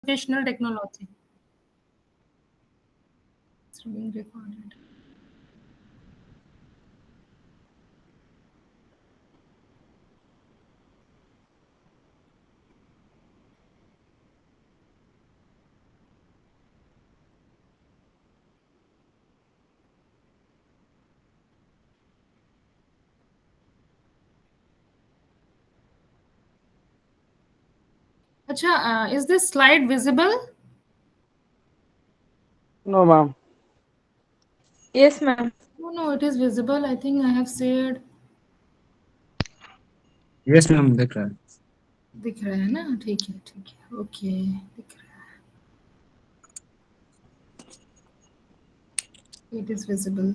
educational technology. It's being recorded. Acha, is this slide visible? No, ma'am. Yes, ma'am. No, it is visible. I think I have said. Yes ma'am दिख रहा है. दिख रहा है ना? ठीक है. ओके, दिख रहा है. It is visible.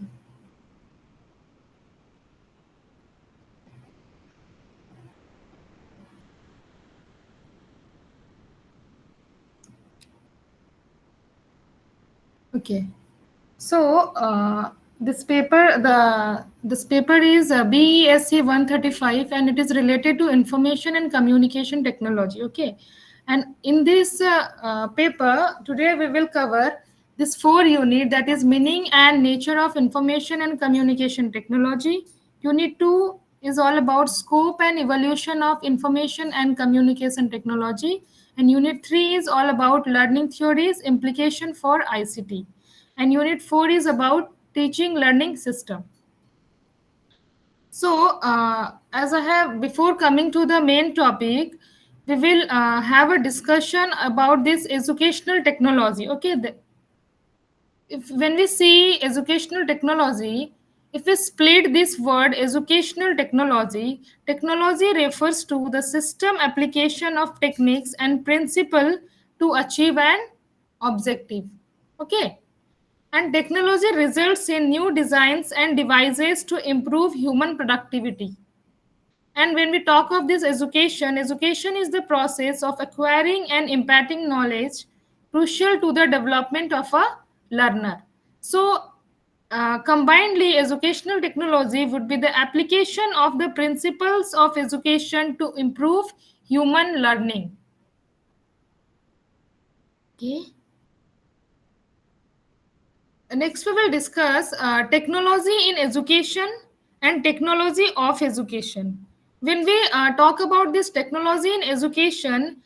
Okay. So this paper is BES-135 and it is related to information and communication technology. Okay, and in this paper today we will cover this 4 unit, that is meaning and nature of information and communication technology. Unit 2 is all about scope and evolution of information and communication technology, and unit 3 is all about learning theories implication for ICT, and unit 4 is about teaching learning system. So as I have, before coming to the main topic, we will have a discussion about this educational technology. Okay, if when we see educational technology, if we split this word educational technology, technology refers to the system application of techniques and principle to achieve an objective. Okay, and technology results in new designs and devices to improve human productivity. And when we talk of this education, education is the process of acquiring and imparting knowledge crucial to the development of a learner. So, combinedly, educational technology would be the application of the principles of education to improve human learning. Okay. Next, we will discuss technology in education and technology of education. When we talk about this technology in education,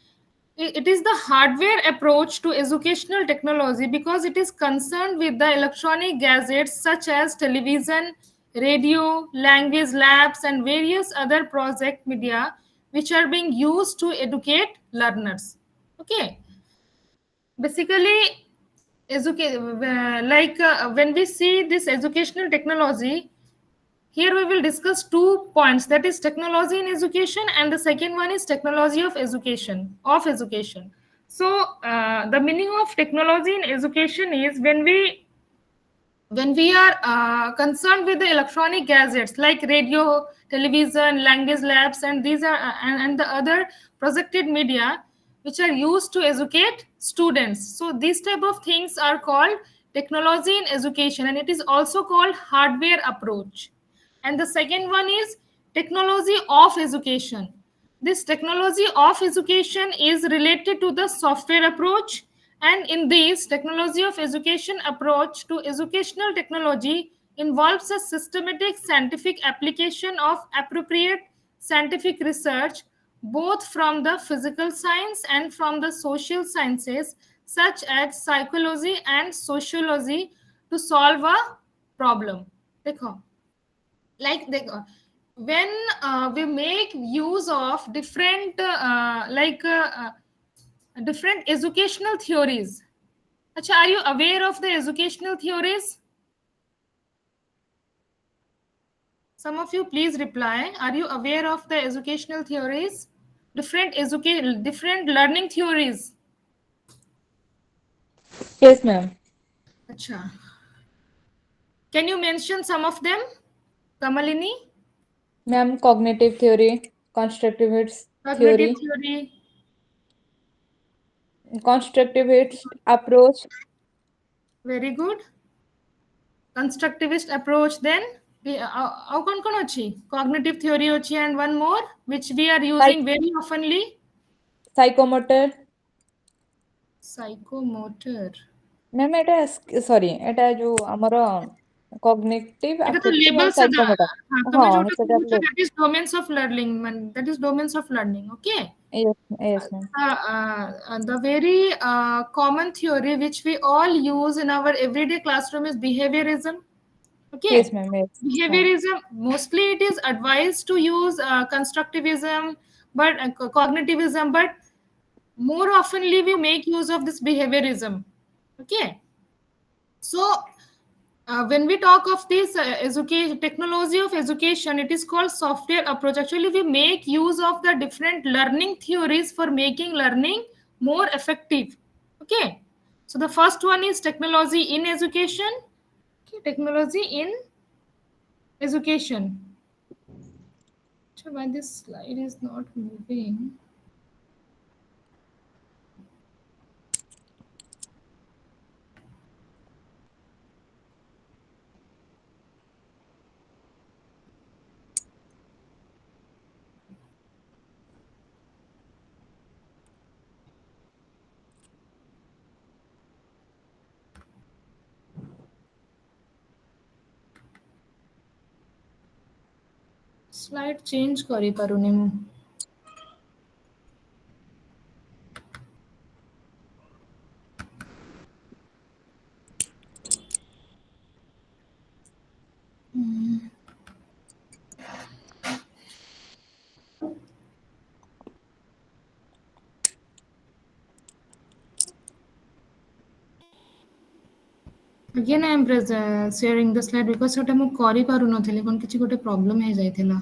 it is the hardware approach to educational technology because it is concerned with the electronic gadgets such as television, radio, language labs, and various other project media which are being used to educate learners. Okay, basically when we see this educational technology, here we will discuss 2 points, that is technology in education and the second one is technology of education. So the meaning of technology in education is when we are concerned with the electronic gadgets like radio, television, language labs, and these are and the other projected media which are used to educate students. So these type of things are called technology in education, and it is also called hardware approach. And the second one is technology of education. This technology of education is related to the software approach, and in this technology of education approach to educational technology involves a systematic scientific application of appropriate scientific research both from the physical science and from the social sciences such as psychology and sociology to solve a problem. देखो, when we make use of different educational theories. Acha, are you aware of the educational theories? Some of you please reply. Are you aware of the educational theories? Different learning theories. Yes, ma'am. Acha. Can you mention some of them? Kamalini? Ma'am, cognitive theory, constructivist Cognitive theory, theory. constructivist approach, Very good. Constructivist approach, then ଆଉ କଣ କଣ ଅଛି? Cognitive theory ଅଛି, and one more which we are using psych- very oftenly. psychomotor, psychomotor. Ma'am ଏଟା ସରି ଏଟା ଯୋଉ ଆମର କଗ୍ନିଟିଭ এটা তো ଆଫେକ୍ଟିଭ ଆଉ লেবলস ସାଇକୋମୋଟର। হ্যাঁ ହଁ তুমি যেটা সেটা বলছো that is domains of learning মানে that is domains of learning okay yes ma'am. the very common theory which we all use in our everyday classroom is behaviorism. Okay, Yes ma'am, yes. behaviorism mostly it is advised to use constructivism but cognitivism, but more oftenly we make use of this behaviorism. Okay, so when we talk of this education technology of education, it is called software approach. Actually we make use of the different learning theories for making learning more effective. Okay, so the first one is technology in education. Okay, technology in education. So why this slide is not moving? Slide change କରି ପାରୁନି ମୁଁ। Again I am sharing the slide because ସେଟା ମୁଁ କରି ପାରୁନଥିଲି କଣ କିଛି ଗୋଟେ problem ହେଇ ଯାଇଥିଲା।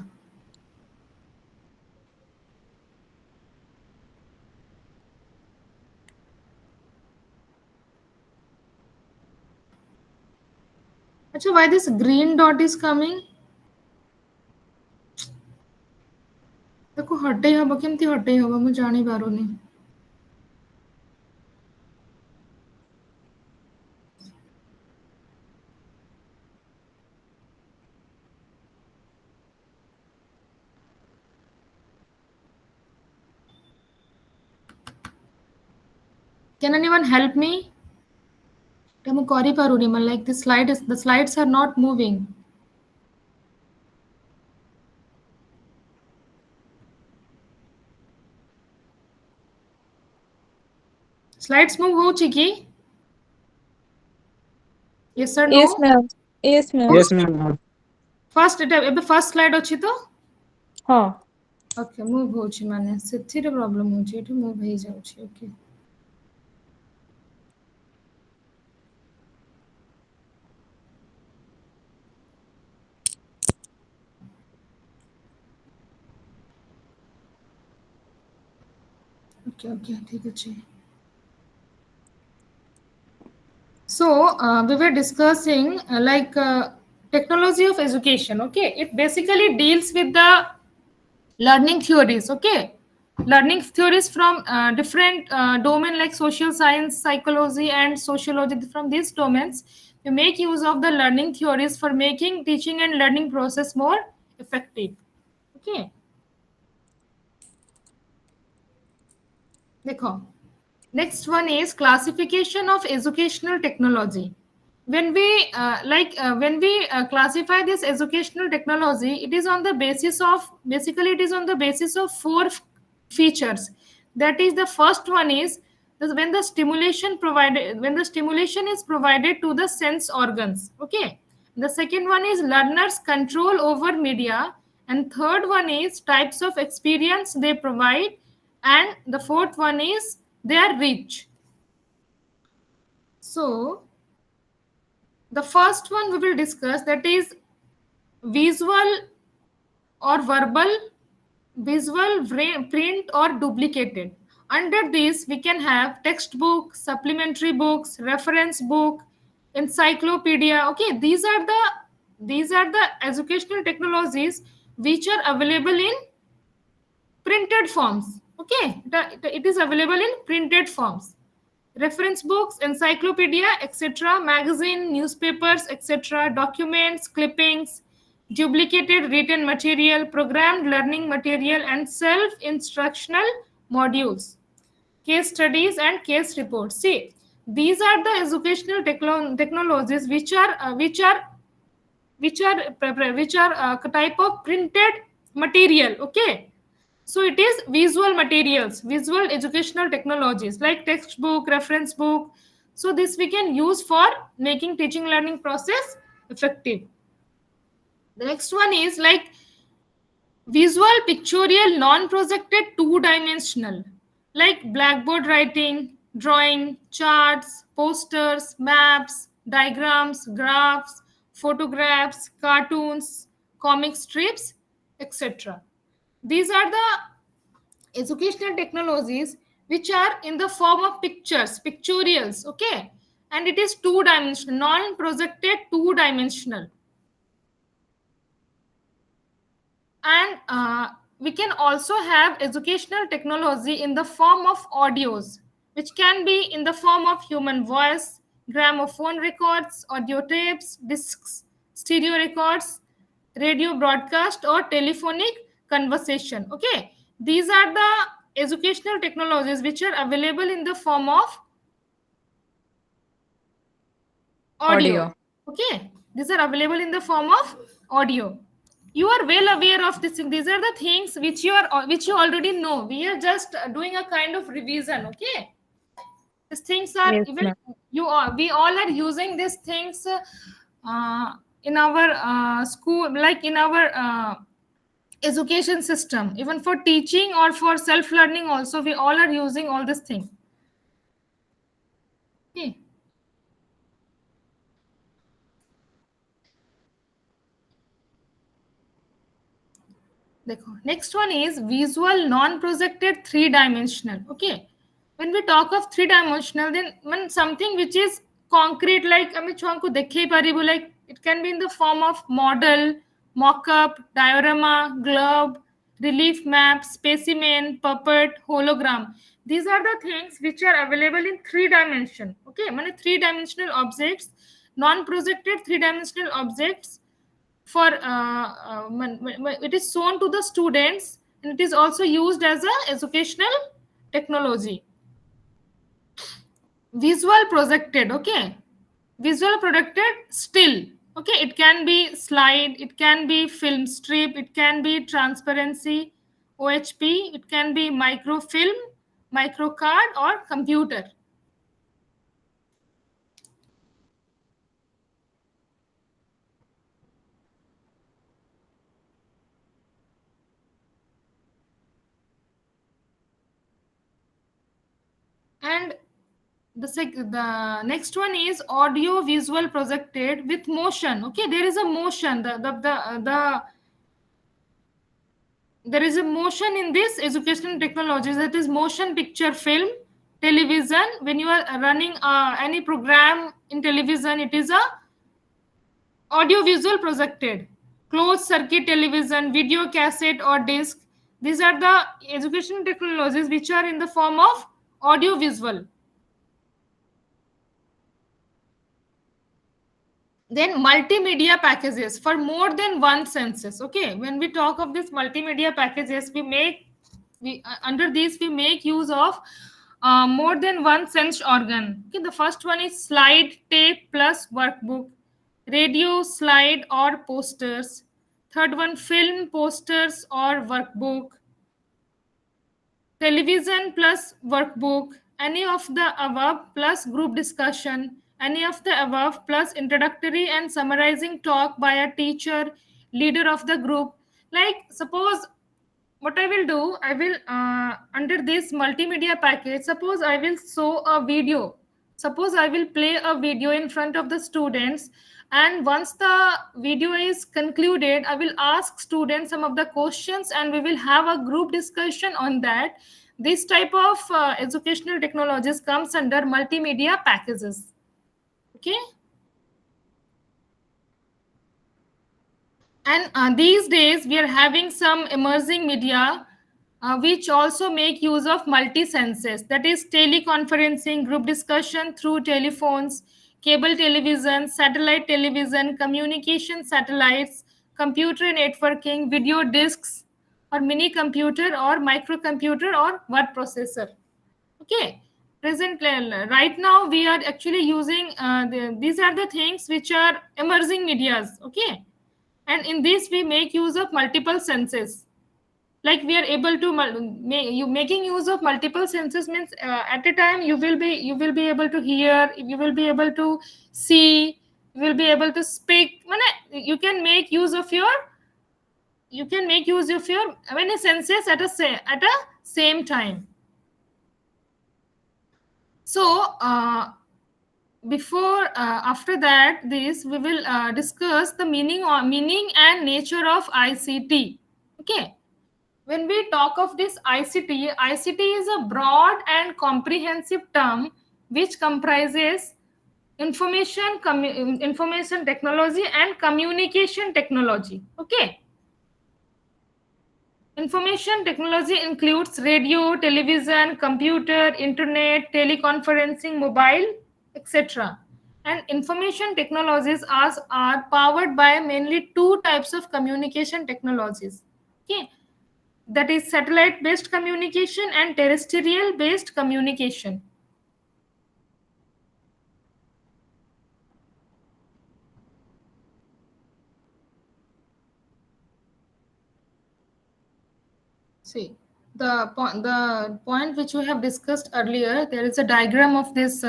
अच्छा, why this green dot is coming? ତାକୁ ହଟେଇ ହବ କେମିତି ହଟେଇ ହବ ମୁଁ ଜାଣି ପାରୁନି। Can anyone help me? এটা ମୁଁ କରି ପାରୁନି ମାନେ like the slides are not moving. Slides move ହଉଛି କି? Yes or no? Yes ma'am, yes ma'am. Yes, ma'am. First এটা ଏବେ first slide ଅଛି ତ? ହଁ ଓକେ ମୁଭ୍ ହଉଛି ମାନେ ସେଥିରେ ପ୍ରୋବ୍ଲେମ ହଉଛି ଏଠି ମୁଭ୍ ହେଇଯାଉଛି। ଓକେ ओके ओके ठीक ଅଛି। So we were discussing technology of education. Okay, it basically deals with the learning theories. Okay, learning theories from different domain like social science, psychology, and sociology. From these domains, we make use of the learning theories for making teaching and learning process more effective. Okay, देखो. Next one is classification of educational technology. When we classify this educational technology, it is on the basis of four features. That is, the first one is when the stimulation is provided to the sense organs. Okay. The second one is learners control over media, and third one is types of experience they provide, and the fourth one is their reach. So the first one we will discuss, that is visual or verbal, visual, print or duplicated. Under this we can have textbook, supplementary books, reference book, encyclopedia. Okay, these are the educational technologies which are available in printed forms. Okay, it is available in printed forms. Reference books, encyclopedia, etc., magazine, newspapers, etc., documents, clippings, duplicated written material, programmed learning material, and self-instructional modules. case studies and case reports. See, these are the educational technologies which are type of printed material. Okay, so it is visual materials, visual educational technologies like textbook, reference book. So this we can use for making teaching learning process effective. The next one is like visual, pictorial, non-projected, two-dimensional, like blackboard writing, drawing, charts, posters, maps, diagrams, graphs, photographs, cartoons, comic strips, etc. These are the educational technologies which are in the form of pictures, pictorials, okay? And it is two-dimensional, non-projected, two-dimensional. And we can also have educational technology in the form of audios, which can be in the form of human voice, gramophone records, audio tapes, discs, stereo records, radio broadcast, or telephonic conversation. Okay, these are the educational technologies which are available in the form of audio. Audio. Okay, these are available in the form of audio. You are well aware of this thing. These are the things which you already know. We are just doing a kind of revision. Okay, these things are Yes, even ma'am. we all are using these things in our school, like in our education system, even for teaching or for self learning also we all are using all this thing. Okay. देखो, next one is visual non-projected three-dimensional. Okay, when we talk of three-dimensional, then when something which is concrete, like আমি ছুଆଙ୍କୁ দেখেই পারিবু, like it can be in the form of model, mock-up, diorama, globe, relief map, specimen, puppet, hologram. These are the things which are available in three dimension. Okay, মানে three-dimensional objects, non-projected three-dimensional objects for it is shown to the students, and it is also used as a educational technology. Visual projected. Okay, visual projected still. Okay, it can be slide, it can be film strip, it can be transparency, ohp, it can be microfilm, microcard, or computer. And the next one is audio visual projected with motion. Okay, there is a motion, there is a motion in this educational technologies, that is motion picture film, television. When you are running any program in television, it is a audio visual projected. Closed circuit television, video cassette, or disc, these are the educational technologies which are in the form of audio visual. Then multimedia packages for more than one senses. Okay, when we talk of this multimedia packages, we under these we make use of more than one sense organ. Okay, the first one is slide, tape plus workbook, radio, slide, or posters. Third one, film, posters, or workbook, television plus workbook, any of the above plus group discussion, any of the above plus introductory and summarizing talk by a teacher, leader of the group. Like, suppose what I will do, I will under this multimedia package, suppose I will show a video, suppose I will play a video in front of the students, and once the video is concluded, I will ask students some of the questions and we will have a group discussion on that. This type of educational technologies comes under multimedia packages. Okay. And these days we are having some emerging media which also make use of multi-senses, that is teleconferencing, group discussion through telephones, cable television, satellite television, communication satellites, computer networking, video disks, or mini computer or microcomputer or word processor. Okay, present right now we are actually using these are the things which are emerging medias. Okay, and in this we make use of multiple senses. Like we are able to you making use of multiple senses means at a time you will be able to hear, you will be able to see, you will be able to speak. You can make use of your many senses at a same time. So before after that this we will discuss the meaning and nature of ICT. Okay, when we talk of this ICT is a broad and comprehensive term which comprises information technology and communication technology. Okay, information technology includes radio, television, computer, internet, teleconferencing, mobile, etc. And information technologies are powered by mainly two types of communication technologies. Okay, that is satellite based communication and terrestrial based communication. See, the point which we have discussed earlier, there is a diagram of this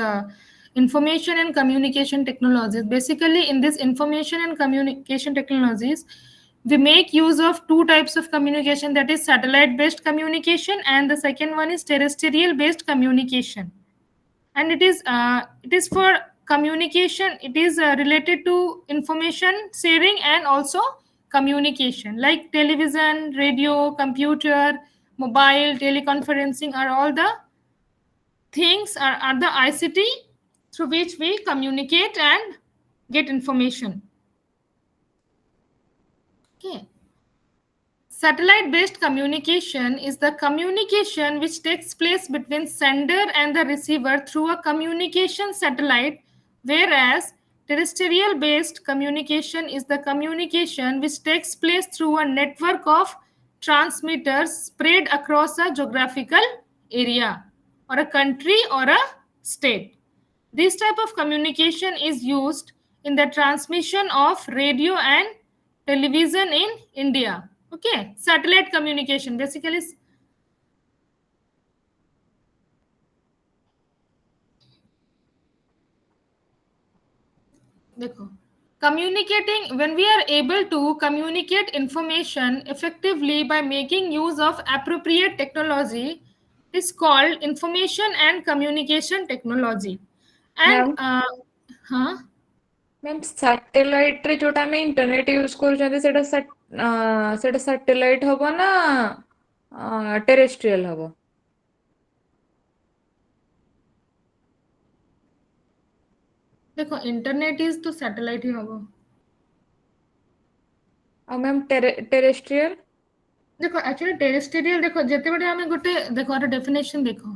information and communication technologies. Basically, in this information and communication technologies, we make use of two types of communication, that is satellite based communication and the second one is terrestrial based communication. And it is for communication, it is related to information sharing and also communication, like television, radio, computer, mobile, teleconferencing are all the things are the ICT through which we communicate and get information. Okay, satellite based communication is the communication which takes place between sender and the receiver through a communication satellite, whereas terrestrial based communication is the communication which takes place through a network of transmitters spread across a geographical area or a country or a state. This type of communication is used in the transmission of radio and television in India. Okay, satellite communication basically. देखो, communicating, when we are able to communicate information effectively by making use of appropriate technology is called information and communication technology. And ma'am huh? Ma'am ସାଟେଲାଇଟରେ ଯୋଉଟା ଆମେ internet use କରୁଛନ୍ତି ସେଇଟା satellite ହବ ନା terrestrial ହବ? देखो, इंटरनेट इज तो सैटेलाइट ही होगा. ଆଉ ମ୍ୟାମ୍ ଟେରେଷ୍ଟ୍ରିଆଲ? देखो एक्चुअली टेरेस्ट्रियल, देखो जेते बडे हमें गोटे देखो आर डेफिनेशन देखो.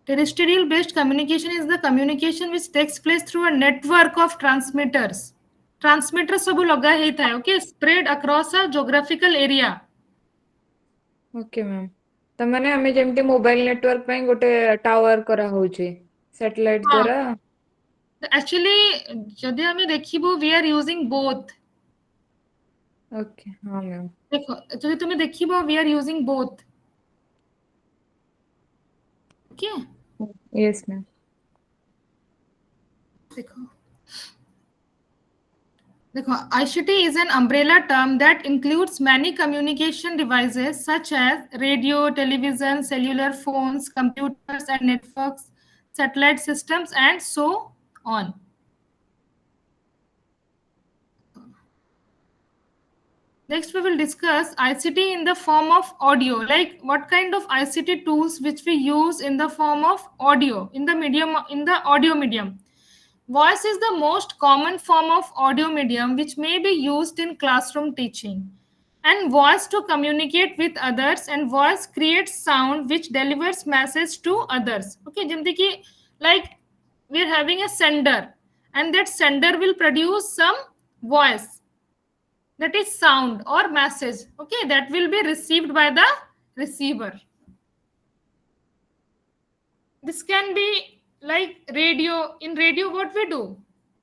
Terrestrial based communication is the communication which takes place through a network of transmitters. Transmitter सब लगा ही था, okay, spread across a geographical area. Okay ma'am, ତାମାନେ ଆମେ ଯେମିତି ମୋବାଇଲ ନେଟୱାର୍କ ପାଇଁ ଗୋଟେ ଟାୱାର କରାହଉଛି ସ୍ୟାଟେଲାଇଟ हाँ, ଦ୍ୱାରା. actually जदि हमें देखिबो we are using both. Okay, ହଁ ମ୍ୟାମ୍. देखो जदि तुमे देखिबो we are using both. Okay, Yes ma'am. देखो देखो, ICT is an umbrella term that includes many communication devices such as radio, television, cellular phones, computers and networks, satellite systems and so on. Next we will discuss ICT in the form of audio, like what kind of ICT tools which we use in the form of audio, in the audio medium. Voice is the most common form of audio medium which may be used in classroom teaching. And voice to communicate with others, and voice creates sound which delivers message to others. Okay, like we are having a sender and that sender will produce some voice, that is sound or message, okay, that will be received by the receiver. This can be like radio. In radio, what we do,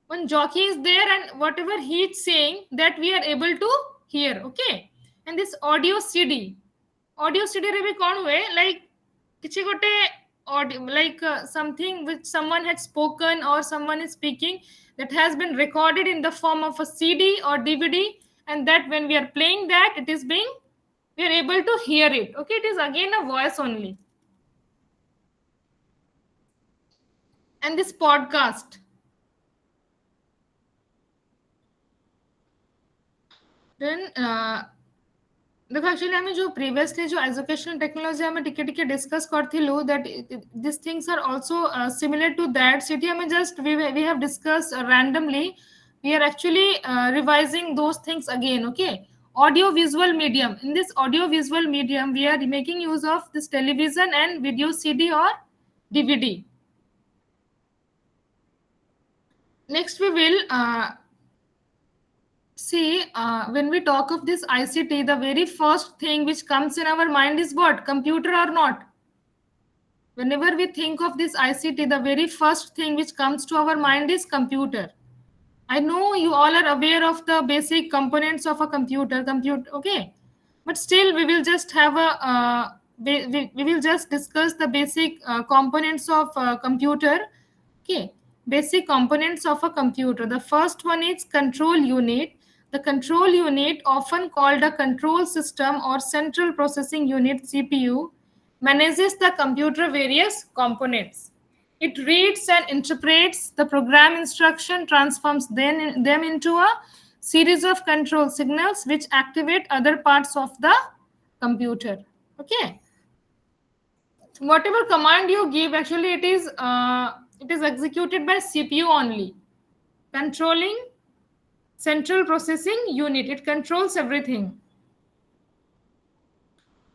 one jockey is there and whatever he is saying, that we are able to hear, okay. And this audio cd, audio cd रे भी कौन हुए, like किसी गोटे audio, like something which someone had spoken or someone is speaking, that has been recorded in the form of a cd or dvd, and that when we are playing that, it is being, we are able to hear it, okay. It is again a voice only. And this podcast, then देखो actually आम जो previously जो educational technology आम टिके टिके discuss करथिलु, that this things are also similar to that, सेठी आम just we have discuss randomly, we are actually revising those things again, okay. Audio visual medium, in this audio visual medium we are making use of this television and video cd or dvd. Next we will see, when we talk of this ICT, the very first thing which comes in our mind is what? Computer or not? Whenever we think of this ICT, the very first thing which comes to our mind is computer. I know you all are aware of the basic components of a computer, okay. But still, we will just have a, we will just discuss the basic components of computer, okay. Basic components of a computer. The first one is control unit. The control unit, often called a control system or central processing unit CPU, manages the computer various components. It reads and interprets the program instruction, transforms them into a series of control signals which activate other parts of the computer. Okay. Whatever command you give, actually it is executed by CPU only. Controlling central processing unit, it controls everything.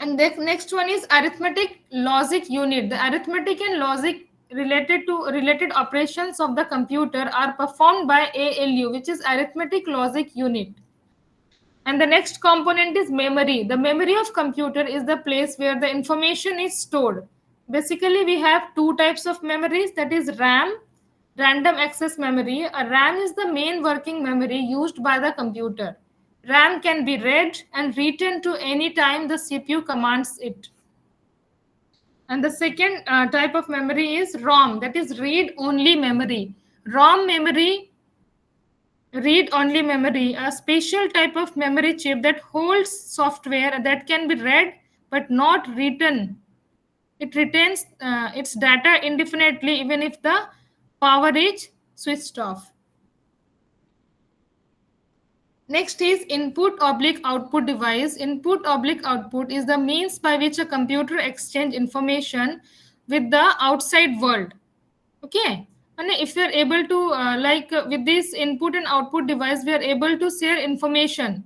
And the next one is arithmetic logic unit. The arithmetic and logic related operations of the computer are performed by ALU, which is arithmetic logic unit. And the next component is memory. The memory of computer is the place where the information is stored. Basically, we have two types of memories, that is RAM, random access memory. A RAM is the main working memory used by the computer. RAM can be read and written to any time the CPU commands it. And the second type of memory is ROM, that is read-only memory. ROM memory, read-only memory, a special type of memory chip that holds software that can be read but not written. It retains its data indefinitely even if the power is switched off. Next is input/output device. Input/output is the means by which a computer exchanges information with the outside world. Okay. And if we are able to, with this input and output device, we are able to share information.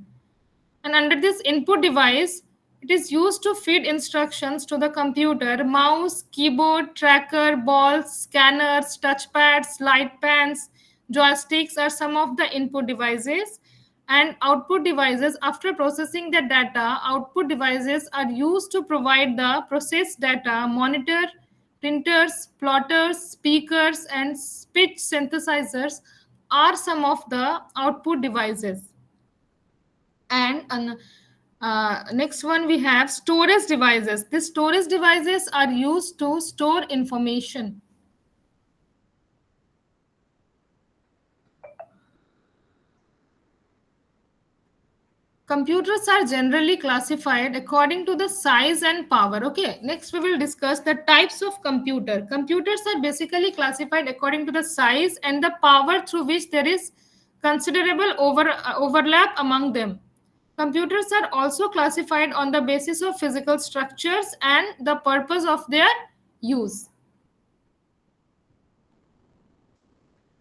And under this input device, it is used to feed instructions to the computer. Mouse, keyboard, tracker, balls, scanners, touchpads, light pans, joysticks are some of the input devices. And output devices, after processing the data, output devices are used to provide the processed data. Monitor, printers, plotters, speakers, and speech synthesizers are some of the output devices. And next one we have storage devices. These storage devices are used to store information. Computers are generally classified according to the size and power. Okay, next we will discuss the types of computer. Computers are basically classified according to the size and the power through which there is considerable overlap among them. Computers are also classified on the basis of physical structures and the purpose of their use.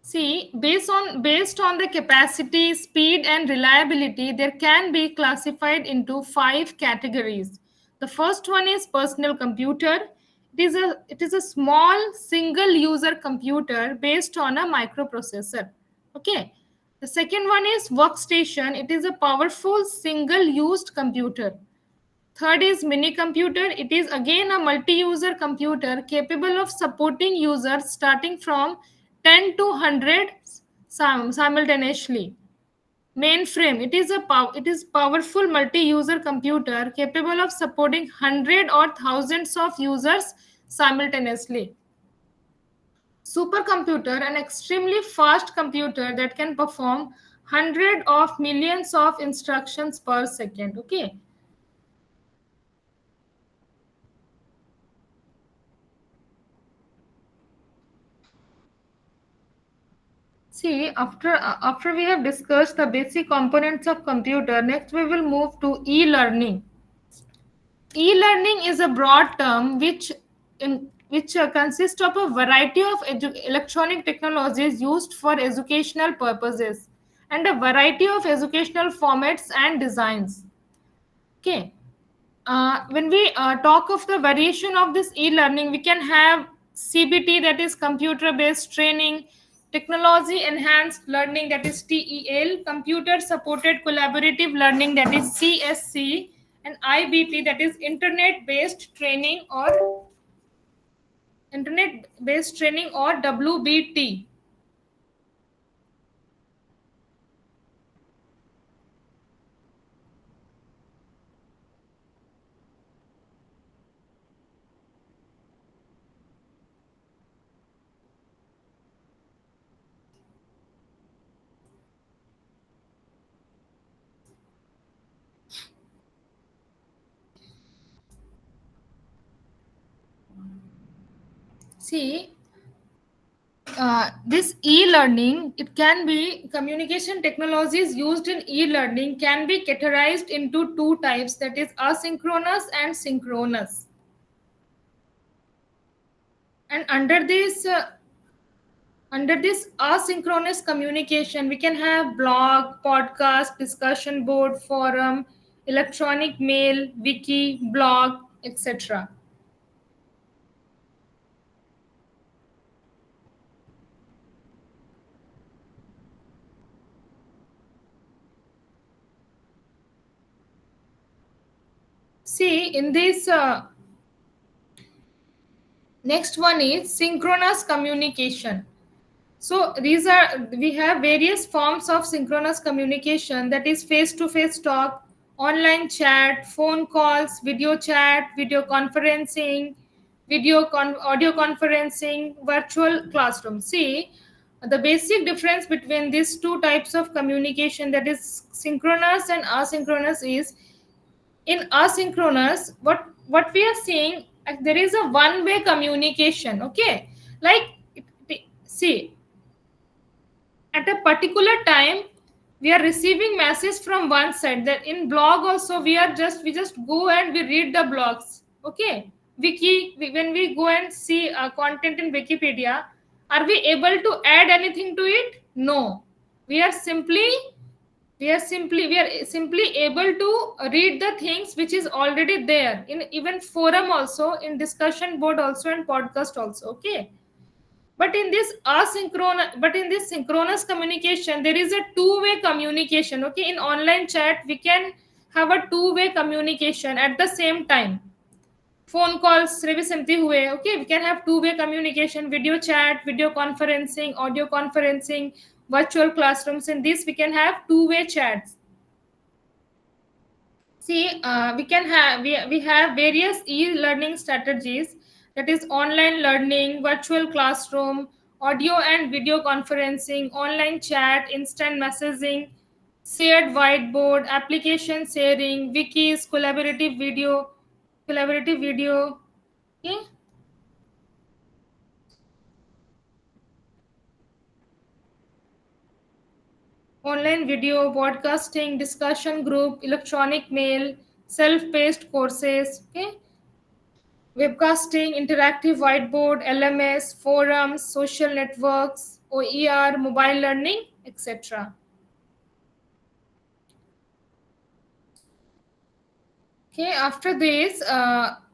See, based on the capacity, speed, and reliability, there can be classified into 5 categories. The first one is personal computer. It is a small single user computer based on a microprocessor. Okay. The second one is workstation. It is a powerful single used computer. Third is mini computer. It is again a multi-user computer capable of supporting users starting from 10 to 100 simultaneously. Mainframe. It is powerful multi-user computer capable of supporting hundred or thousands of users simultaneously. Supercomputer, an extremely fast computer that can perform hundred of millions of instructions per second. Okay. See, after we have discussed the basic components of computer, next we will move to e-learning. E-learning is a broad term which consists of a variety of electronic technologies used for educational purposes and a variety of educational formats and designs. Okay. When we talk of the variation of this e-learning, we can have CBT, that is computer based training, technology enhanced learning, that is TEL, computer supported collaborative learning, that is CSC, and IBT, that is internet based training or WBT. See, this e-learning, it can be communication technologies used in e-learning can be categorized into two types, that is asynchronous and synchronous. And under this asynchronous communication, we can have blog, podcast, discussion board, forum, electronic mail, wiki, blog, etc. See, in this next one is synchronous communication. So we have various forms of synchronous communication, that is face to face talk, online chat, phone calls, video chat, video conferencing, audio conferencing, virtual classroom. See, the basic difference between these two types of communication, that is synchronous and asynchronous, is in asynchronous, what we are seeing, there is a one way communication. Okay. Like, see, at a particular time we are receiving message from one side, that in blog also we just go and we read the blogs. Okay. When we go and see content in Wikipedia, are we able to add anything to it? No. we are simply we are simply able to read the things which is already there in even forum also, in discussion board also, and podcast also. Okay. But in this synchronous communication, there is a two-way communication. Okay. In online chat we can have a two-way communication at the same time. Phone calls रे भी सेमती हुए. Okay, we can have two-way communication, video chat, video conferencing, audio conferencing, virtual classrooms. In this we can have two-way chats. See, we have various e-learning strategies, that is online learning, virtual classroom, audio and video conferencing, online chat, instant messaging, shared whiteboard, application sharing, wikis, collaborative video. Okay? Online video, podcasting, discussion group, electronic mail, self-paced courses. Okay? Webcasting, interactive whiteboard, LMS, forums, social networks, OER, mobile learning, etc. Okay, after this,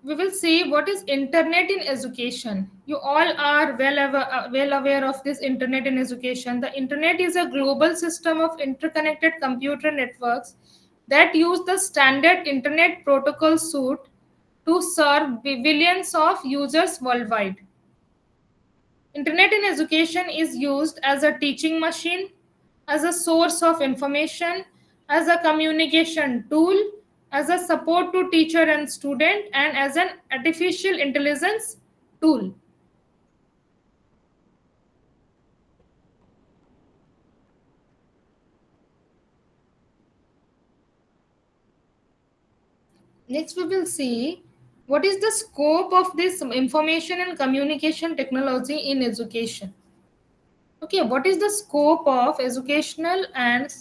we will see what is internet in education. You all are well aware of this internet in education. The internet is a global system of interconnected computer networks that use the standard internet protocol suite to serve billions of users worldwide. Internet in education is used as a teaching machine, as a source of information, as a communication tool, as a support to teacher and student, and as an artificial intelligence tool. Next, we will see what is the scope of this information and communication technology in education. Okay, what is the scope of educational and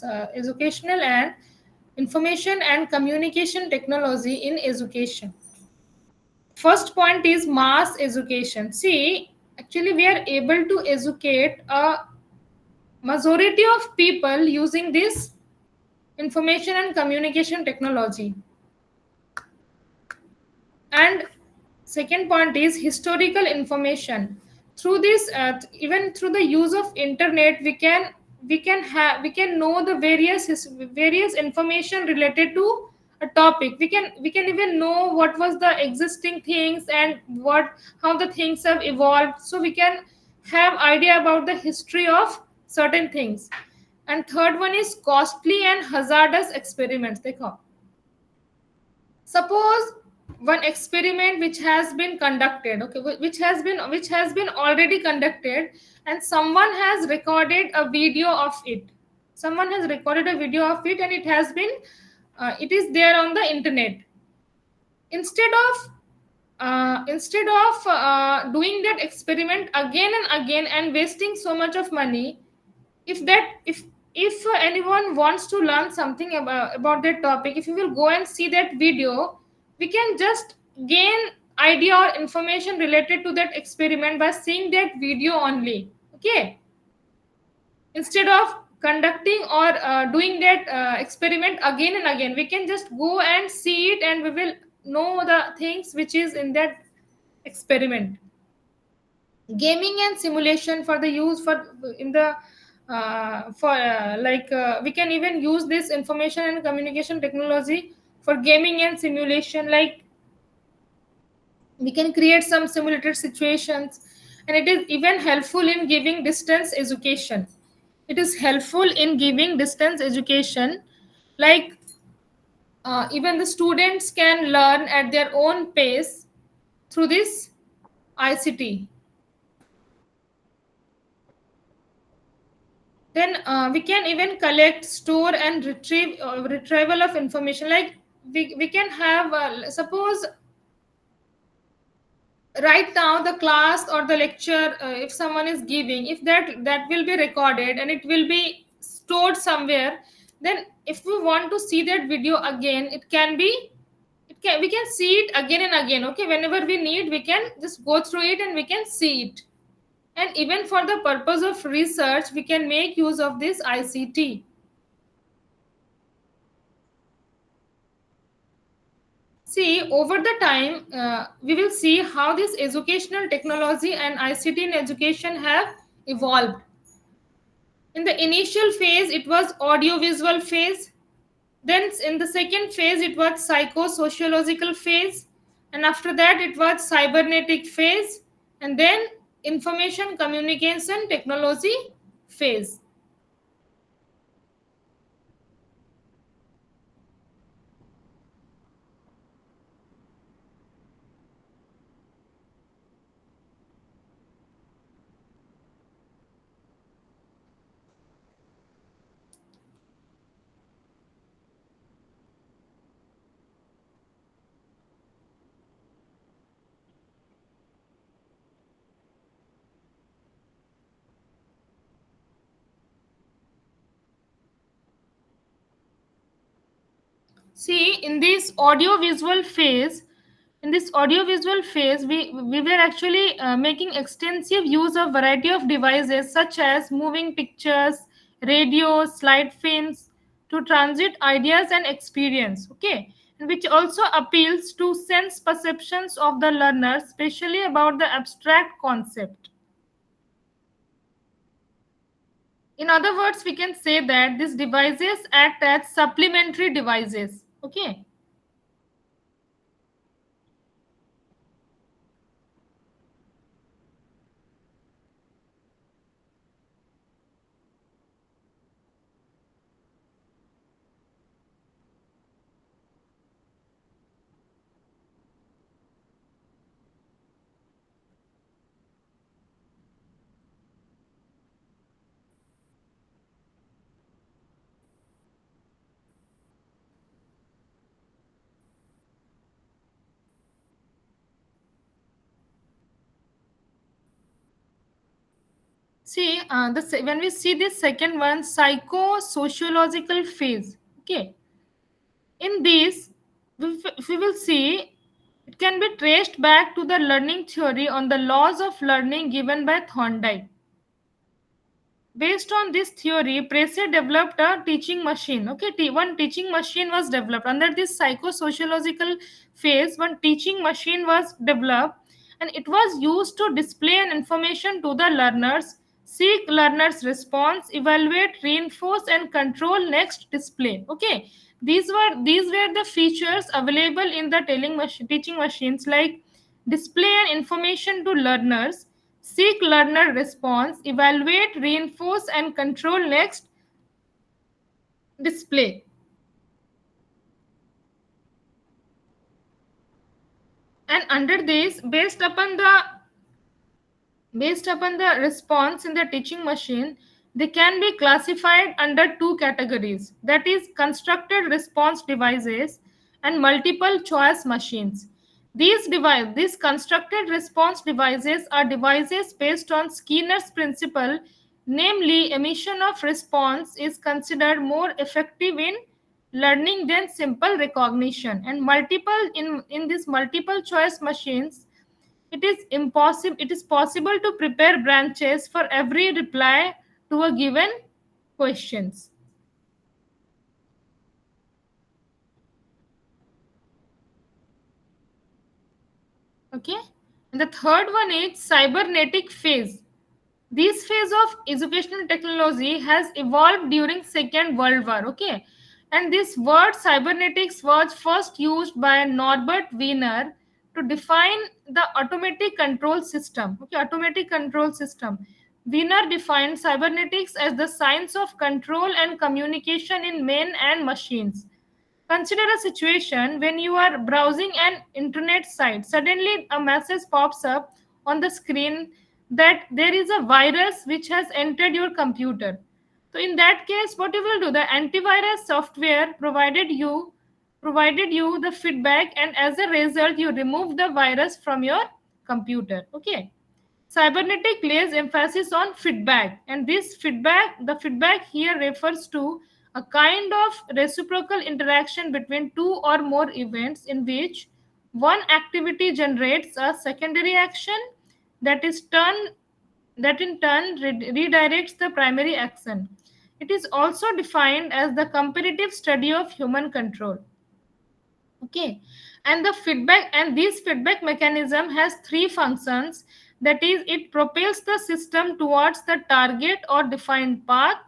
information and communication technology in education? First point is mass education. See, actually we are able to educate a majority of people using this information and communication technology. And second point is historical information. Through this even through the use of internet, we can know the various information related to a topic. We can even know what was the existing things and what how the things have evolved, so we can have idea about the history of certain things. And third one is costly and hazardous experiments. देखो, suppose one experiment which has been conducted, okay, which has been already conducted, and someone has recorded a video of it, and it is there on the internet. Instead of doing that experiment again and again and wasting so much of money, if anyone wants to learn something about that topic, if you will go and see that video, we can just gain idea or information related to that experiment by seeing that video only. Okay, instead of conducting or doing that experiment again and again, we can just go and see it, and we will know the things which is in that experiment. Gaming and simulation for the use for in the for we can even use this information and communication technology for gaming and simulation. Like, we can create some simulated situations, and it is even helpful in giving distance education. It is helpful in giving distance education. Like, even the students can learn at their own pace through this ICT. Then we can even collect, store, and retrieval of information. Like, we can have suppose right now the class or the lecture, if someone is giving, if that will be recorded and it will be stored somewhere, then if we want to see that video again, we can see it again and again. Okay, whenever we need, we can just go through it and we can see it. And even for the purpose of research, we can make use of this ICT. See, over the time, we will see how this educational technology and ICT in education have evolved. In the initial phase, it was audio-visual phase. Then in the second phase, it was psychosociological phase. And after that, it was cybernetic phase. And then information communication technology phase. See, in this audio visual phase, we were actually making extensive use of variety of devices such as moving pictures, radio, slide films to transit ideas and experience. Okay, and which also appeals to sense perceptions of the learner, especially about the abstract concept. In other words, we can say that these devices act as supplementary devices. Okay. See, when we see this second one, psychosociological phase. Okay. In this, we will see it can be traced back to the learning theory on the laws of learning given by Thorndike. Based on this theory, Preece developed a teaching machine. Okay, one teaching machine was developed under this psychosociological phase. One teaching machine was developed, and it was used to display an information to the learners, seek learners' response, evaluate, reinforce, and control next display. Okay, these were the features available in the teaching machines, like display an information to learners, seek learner response, evaluate, reinforce, and control next display. And under this, based upon the response in the teaching machine, they can be classified under two categories, that is constructed response devices and multiple choice machines. These constructed response devices are devices based on Skinner's principle, namely emission of response is considered more effective in learning than simple recognition. And in these multiple choice machines, it is possible to prepare branches for every reply to a given questions. Okay, and the third one is cybernetic phase. This phase of educational technology has evolved during Second World War. Okay, and this word cybernetics was first used by Norbert Wiener to define the automatic control system. Okay, automatic control system. Wiener defined cybernetics as the science of control and communication in men and machines. Consider a situation when you are browsing an internet site. Suddenly, a message pops up on the screen that there is a virus which has entered your computer. So, in that case, what you will do? The antivirus software provided you the feedback, and as a result, you remove the virus from your computer. Okay. Cybernetic lays emphasis on feedback, and the feedback here refers to a kind of reciprocal interaction between two or more events in which one activity generates a secondary action that is turn that in turn redirects the primary action. It is also defined as the comparative study of human control. Okay, and this feedback mechanism has three functions. That is, it propels the system towards the target or defined path.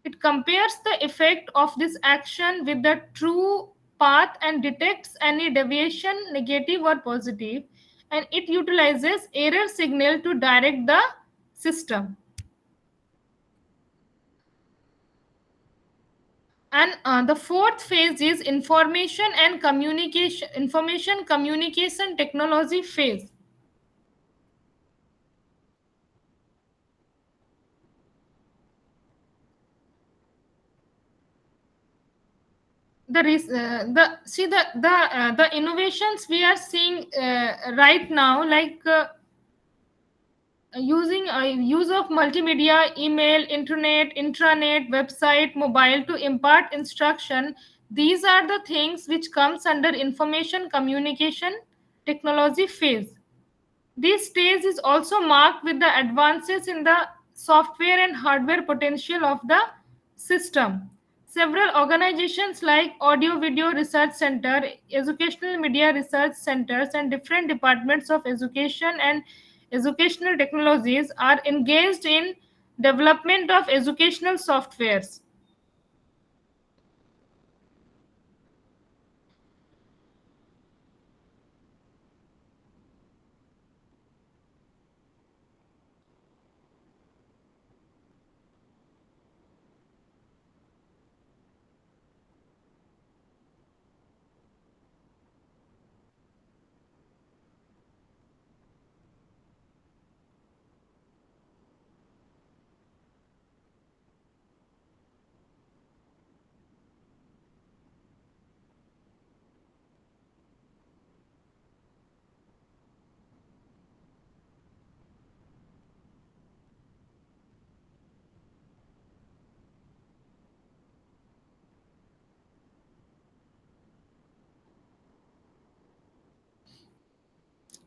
It compares the effect of this action with the true path and detects any deviation, negative or positive, and it utilizes error signal to direct the system. And the fourth phase is information communication technology phase. The innovations we are seeing right now, like using use of multimedia, email, internet, intranet, website, mobile to impart instruction. These are the things which comes under information communication technology phase. This stage is also marked with the advances in the software and hardware potential of the system. Several organizations like Audio Video Research Center, Educational Media Research Centers, and different departments of education and educational technologies are engaged in development of educational softwares.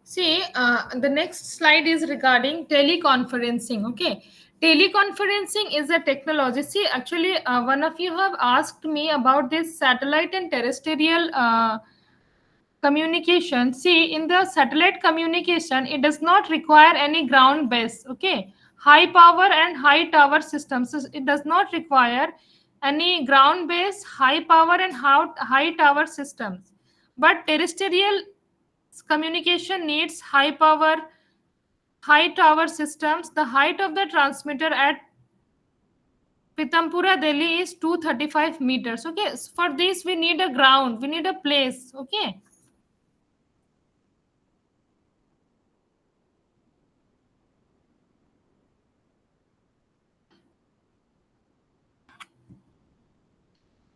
See, the next slide is regarding teleconferencing. Okay, teleconferencing is a technology. See, actually, one of you have asked me about this satellite and terrestrial communication. See, in the satellite communication, it does not require any ground base. Okay, high power and high tower systems. So it does not require any ground base, high power, and high tower systems. But terrestrial communication needs high power, high tower systems. The height of the transmitter at Pitampura, Delhi is 235 meters. Okay, so for this we need a ground, we need a place. Okay.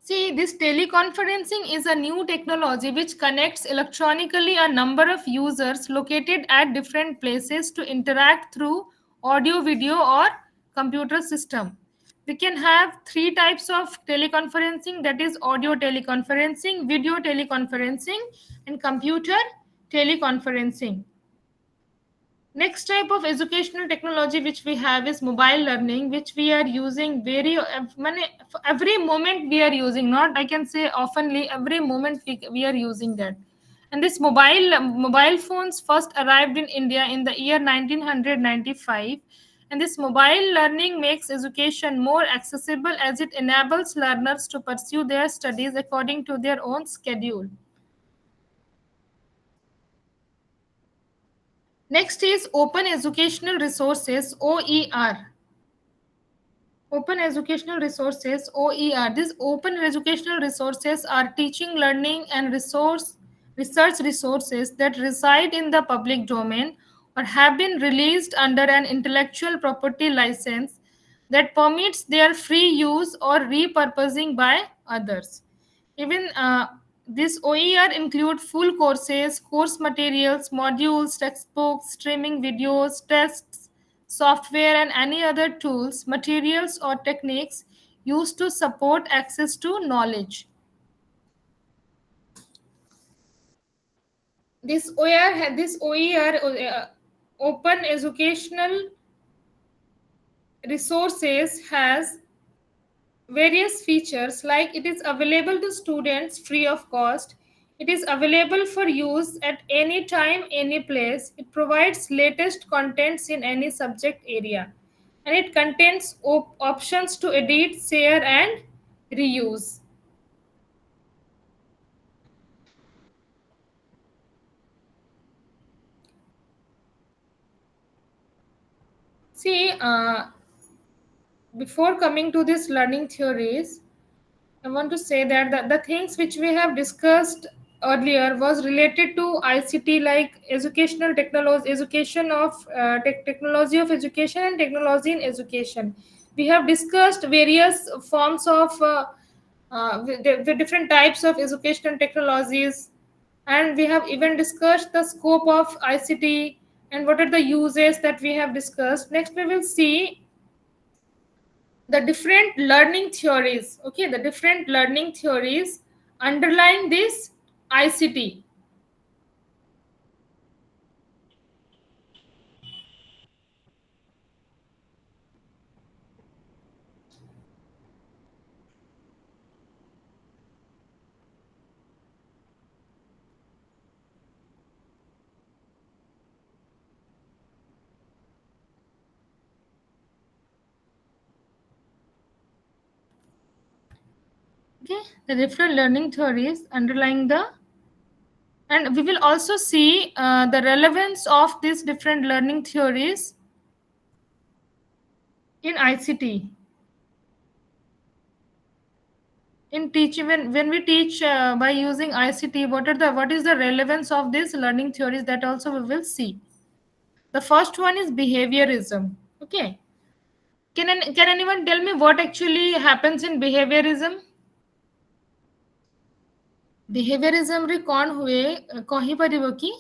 See, this teleconferencing is a new technology which connects electronically a number of users located at different places to interact through audio, video, or computer system. We can have three types of teleconferencing, that is audio teleconferencing, video teleconferencing, and computer teleconferencing. Next type of educational technology which we have is mobile learning, which we are using every moment we are using. Not I can say oftenly, every moment we are using that. And this mobile phones first arrived in India in the year 1995. And this mobile learning makes education more accessible as it enables learners to pursue their studies according to their own schedule. Next is Open Educational Resources, OER. Open Educational Resources, OER. These open educational resources are teaching, learning, and research resources that reside in the public domain or have been released under an intellectual property license that permits their free use or repurposing by others. Even this OER include full courses, course materials, modules, textbooks, streaming videos, tests, software, and any other tools, materials, or techniques used to support access to knowledge. This OER, Open Educational Resources, has various features like it is available to students free of cost, it is available for use at any time, any place, it provides latest contents in any subject area, and it contains options to edit, share, and reuse. See, before coming to this learning theories, I want to say that the things which we have discussed earlier was related to ICT, like educational technology, education of technology of education and technology in education. We have discussed various forms of the different types of educational technologies, and we have even discussed the scope of ICT and what are the uses that we have discussed. Next, we will see the different learning theories. Okay, the different learning theories underlying this ICT. Okay, the different learning theories underlying the, and we will also see the relevance of these different learning theories in ICT. In teaching, when we teach by using ICT, what is the relevance of these learning theories, that also we will see. The first one is behaviorism. Okay, can anyone tell me what actually happens in behaviorism? Behaviorism रे कौन हुए कही परिबो कि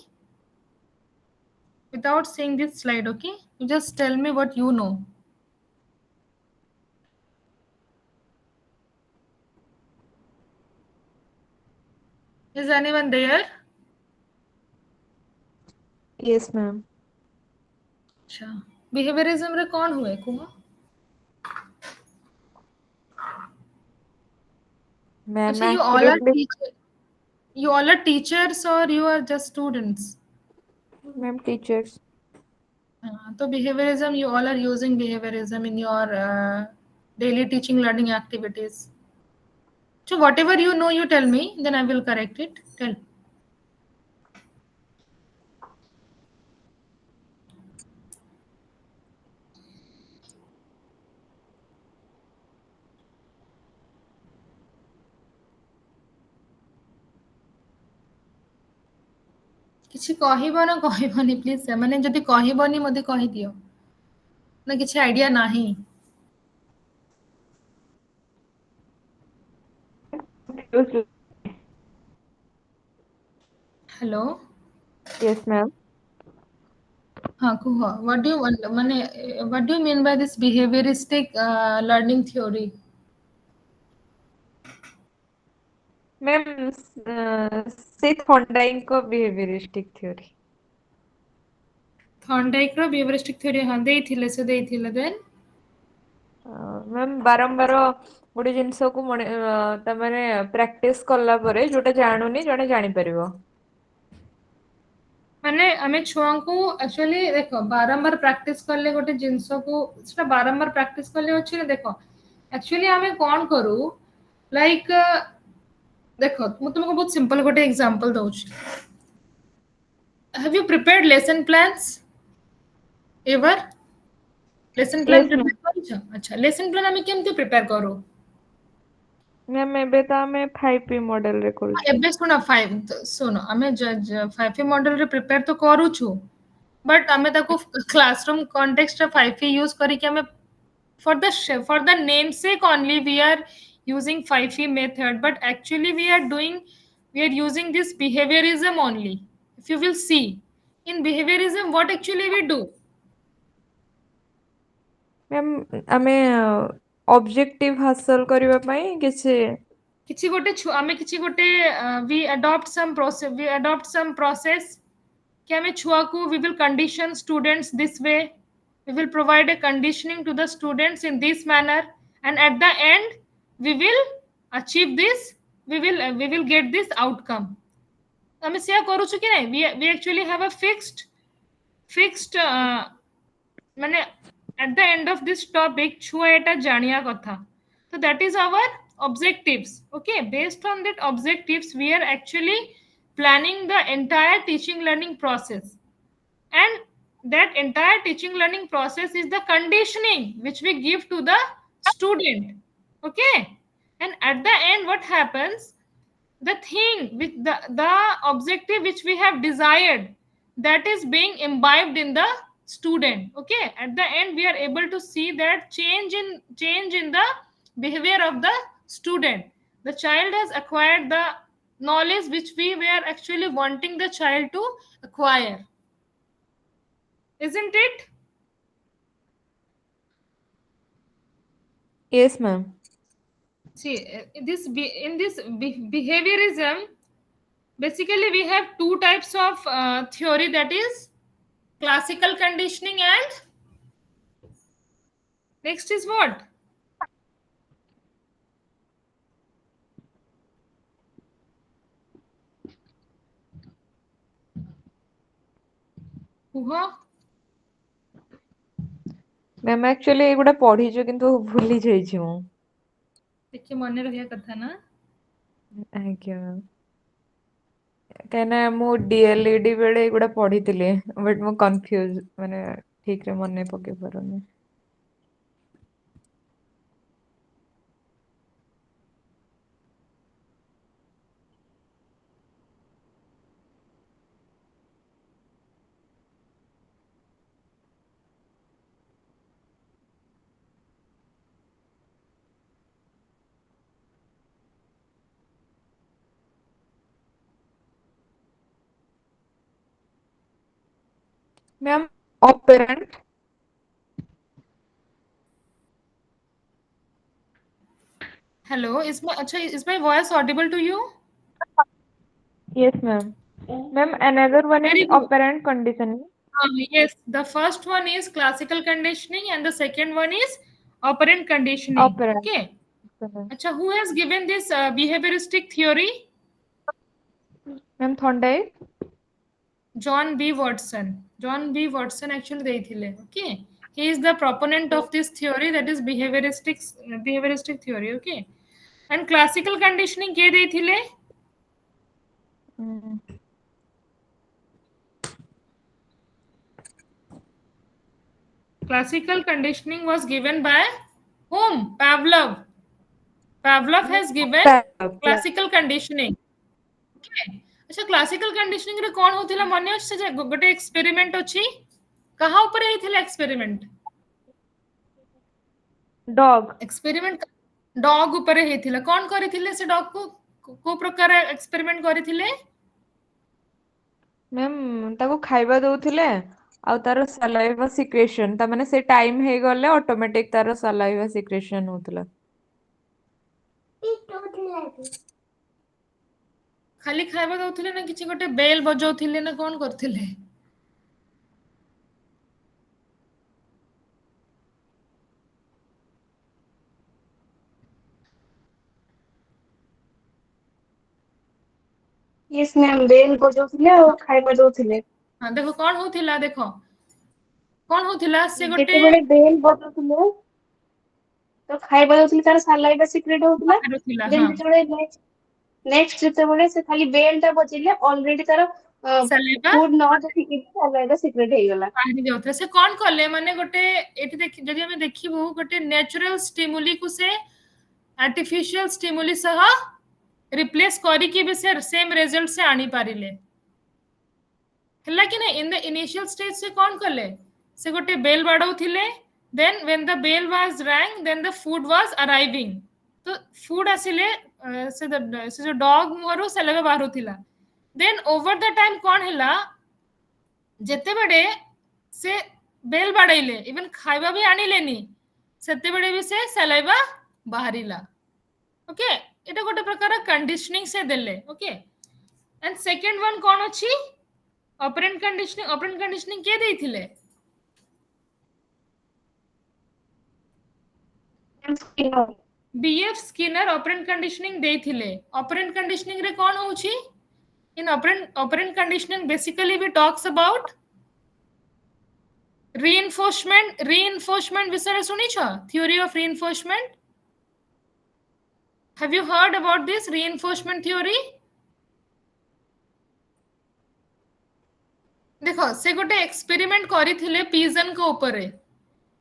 without seeing this slide? Okay, you just tell me what you know. Is anyone there? Yes, ma'am. अच्छा, behaviorism रे कौन हुए कुह? Ma'am, अच्छा, accurately, you all are teachers or you are just students? ma'am, teachers. तो behaviorism, you all are using behaviorism in your daily teaching learning activities. So whatever you know, you tell me, then I will correct it. Tell. କିଛି କହିବ ନା କହିବନି please, ସେମାନେ ଯଦି କହିବନି ମୋତେ କହିଦିଅ, ନା କିଛି ଆଇଡିଆ ନାହିଁ? Hello, Yes, ma'am. ହଁ କୁହ, what do you want, ମାନେ what do you mean by this behavioristic learning theory? Ma'am, say Thorndikeଙ୍କ behavioristic theory. ଥର୍ନଡାଇକ ର behavioristic theory, ହଁ ଦେଇଥିଲେ, ସେ ଦେଇଥିଲେ। ଦେନ୍ ମ୍ୟାମ୍ ବାରମ୍ବାର ଗୋଟେ ଜିନିଷକୁ ତାମାନେ ପ୍ରାକ୍ଟିସ କଲା ପରେ ଯୋଉଟା ଜାଣୁନି ଜଣେ ଜାଣିପାରିବ। ମାନେ ଆମେ ଛୁଆଙ୍କୁ ଆକ୍ଚୁଆଲି ଦେଖ, ବାରମ୍ବାର ପ୍ରାକ୍ଟିସ କଲେ ଗୋଟେ ଜିନିଷକୁ, ସେଟା ବାରମ୍ବାର ପ୍ରାକ୍ଟିସ କଲେ ଅଛି ନା, ଦେଖ ଆକ୍ଚୁଆଲି ଆମେ କଣ କରୁ, ଲାଇକ୍ ଦେଖ ମୁଁ ତୁମକୁ ବହୁତ ସିମ୍ପଲ ଗୋଟେ ଏକ୍ସାମ୍ପଲ ଦଉଛି। Have you prepared lesson plans ever? lesson plan Yes, ma'am. prepare କରିଛ? ଆଚ୍ଛା, lesson plan ଆମେ କେମିତି ପ୍ରିପେୟାର କରୁ? ମ୍ୟାମ୍ ଏବେ ତ ଆମେ 5P ମଡେଲରେ କରୁଛୁ। ଏବେ ଶୁଣ, ଶୁଣ ଆମେ 5P ମଡେଲରେ ପ୍ରିପେୟାର ତ କରୁଛୁ, ବଟ୍ ଆମେ ତାକୁ କ୍ଲାସରୁମ୍ କଣ୍ଟେକ୍ସଟରେ 5P ୟୁଜ କରିକି ଆମେ for the namesake only we are using 5E method, but actually we are using this behaviorism only. If you will see, in behaviorism what actually we do, ma'am ଆମେ objective ହାସଲ କରିବା ପାଇଁ କିଛି କିଛି ଗୋଟେ ଆମେ କିଛି ଗୋଟେ we adopt some process कि हमें छुआ को, we will condition students this way, we will provide a conditioning to the students in this manner, and at the end we will achieve this, we will get this outcome. ଆମେ ସେୟା କରୁଛୁ କି ନାହିଁ? We actually have a fixed ମାନେ at the end of this topic ଛୁଆ ଏଟା ଜାଣିବା କଥା, so that is our objectives. Okay, based on that objectives we are actually planning the entire teaching learning process, and that entire teaching learning process is the conditioning which we give to the student. Okay, and at the end what happens, the thing with the objective which we have desired, that is being imbibed in the student. Okay, at the end we are able to see that change in the behavior of the student. The child has acquired the knowledge which we were actually wanting the child to acquire, isn't it? Yes, ma'am. See, in this behaviorism, basically we have two types of theory, that is classical conditioning, and next is what? କୁହ, ma'am actually ଏଗୁଡ଼ା ପଢିଛୁ କିନ୍ତୁ ଭୁଲି ଯାଇଛି ମୁଁ। ଟିକେ ମନେ ରହିବା କଥା ନା। ଆଜ୍ଞା ମ୍ୟାମ୍। କାହିଁକିନା ମୁଁ ଡିଏଲଇଡି ବେଳେ ଏଗୁଡା ପଢିଥିଲି ବଟ୍ ମୁଁ କନଫ୍ୟୁଜ ମାନେ ଠିକ ରେ ମନେ ପକେଇ ପାରୁନି। Ma'am ଅପେରାଣ୍ଟ। Hello, is my voice audible to you? Yes, ma'am. Ma'am, another one is Very good. operant conditioning. Yes, the first one is classical conditioning and the second one is operant conditioning. Operant. Okay. Ma'am, Acha, who has given this behavioristic theory? Thorndike. John B. Watson. John B. Watson actually ଦେଇଥିଲେ. Okay. He is the proponent of this theory, that is behavioristic theory. Okay. And classical conditioning କିଏ ଦେଇଥିଲେ? Mm. Classical conditioning was given by whom? Pavlov. Pavlov has given Pavlov, yeah. classical conditioning. Okay. अच्छा classical conditioning रे कोन होतिला मने अछि जे गोटे experiment अछि कहा ऊपर हेतिला एक्सपेरिमेंट Dog. एक्सपेरिमेंट डॉग ऊपर हेतिला कोन करिथिले से डॉग को को प्रकार एक्सपेरिमेंट करिथिले ମ୍ୟାମ୍ ତାକୁ ଖାଇବା ଦଉଥିଲେ ଆଉ ତାର ସାଲାଇଭା ସିକ୍ରେସନ ତା ମାନେ ସେ ଟାଇମ ହେଇଗଲେ ଅଟୋମେଟିକ ତାର ସାଲାଇଭା ସିକ୍ରେସନ ହଉଥିଲା। ଖାଲି ଖାଇବା ଦଉଥିଲେ ନା କିଛି गोटे बेल बजाउथिले ना कोन करथिले यस मैम बेल बजाउଥିଲେ ଆଉ ଖାଇବା ଦଉଥିଲେ। हां देखो कोन होथिला देखो कोन होथिला से गोटे ଯେତେବେଳେ ବେଲ ବଜାଉଥିଲେ ତ ଖାଇବା ଦଉଥିଲେ ତାର ସାଲାଇଭା ସିକ୍ରେଟ ହଉଥିଲା। ବାହାରୁଥିଲା ଦେନ୍ हां ଯେତେବେଳେ ନେକ୍ସଟ ଯେତେବେଳେ ସେ ଖାଲି ବେଲ ଟା ବଜେଇଲେ ଅଲରେଡି ତାର सलेबा ଫୁଡ ନ ଦେଖିକି ସାଲାଇଭା ସିକ୍ରେଟ ହେଇଗଲା। ବାହାରି ଯାଉଥିଲା ସେ କଣ କଲେ ମାନେ ଗୋଟେ ଏଠି ଦେଖି ଯଦି ଆମେ ଦେଖିବୁ ଗୋଟେ ନ୍ୟାଚୁରାଲ ଷ୍ଟିमुली को से आर्टिफिशियल ଷ୍ଟିमुली सह रिप्लेस କରିକି ବି ସେ सेम रिजल्ट से आनी पारिले ହେଲା कि नहीं इन द इनिशियल स्टेज से कौन कले से गोटे बेल बाडौथिले then when the bell was rang then the food was arriving तो फूड आसिले से जो डॉग मुहरु सेलेबा बाहरुथिला देन ओवर द टाइम कौन हैला जेते बडे से बेल बाडैले इवन खाइबा भी आनिलेनी सेते बडे भी से सलाइवा बाहरिला ओके एटा गोटे प्रकार कंडीशनिंग से देले ओके एंड सेकंड वन कौन अछि ऑपरेंट कंडीशनिंग के देथिले बीएफ स्किनर ऑपरेंट कंडीशनिंग देथिले ऑपरेंट कंडीशनिंग रे कौन होछि in operant conditioning basically we talks about reinforcement विषय सुनी छ theory of reinforcement have you heard about this reinforcement theory देखो से गोटे एक्सपेरिमेंट करिथिले पिजन को ऊपर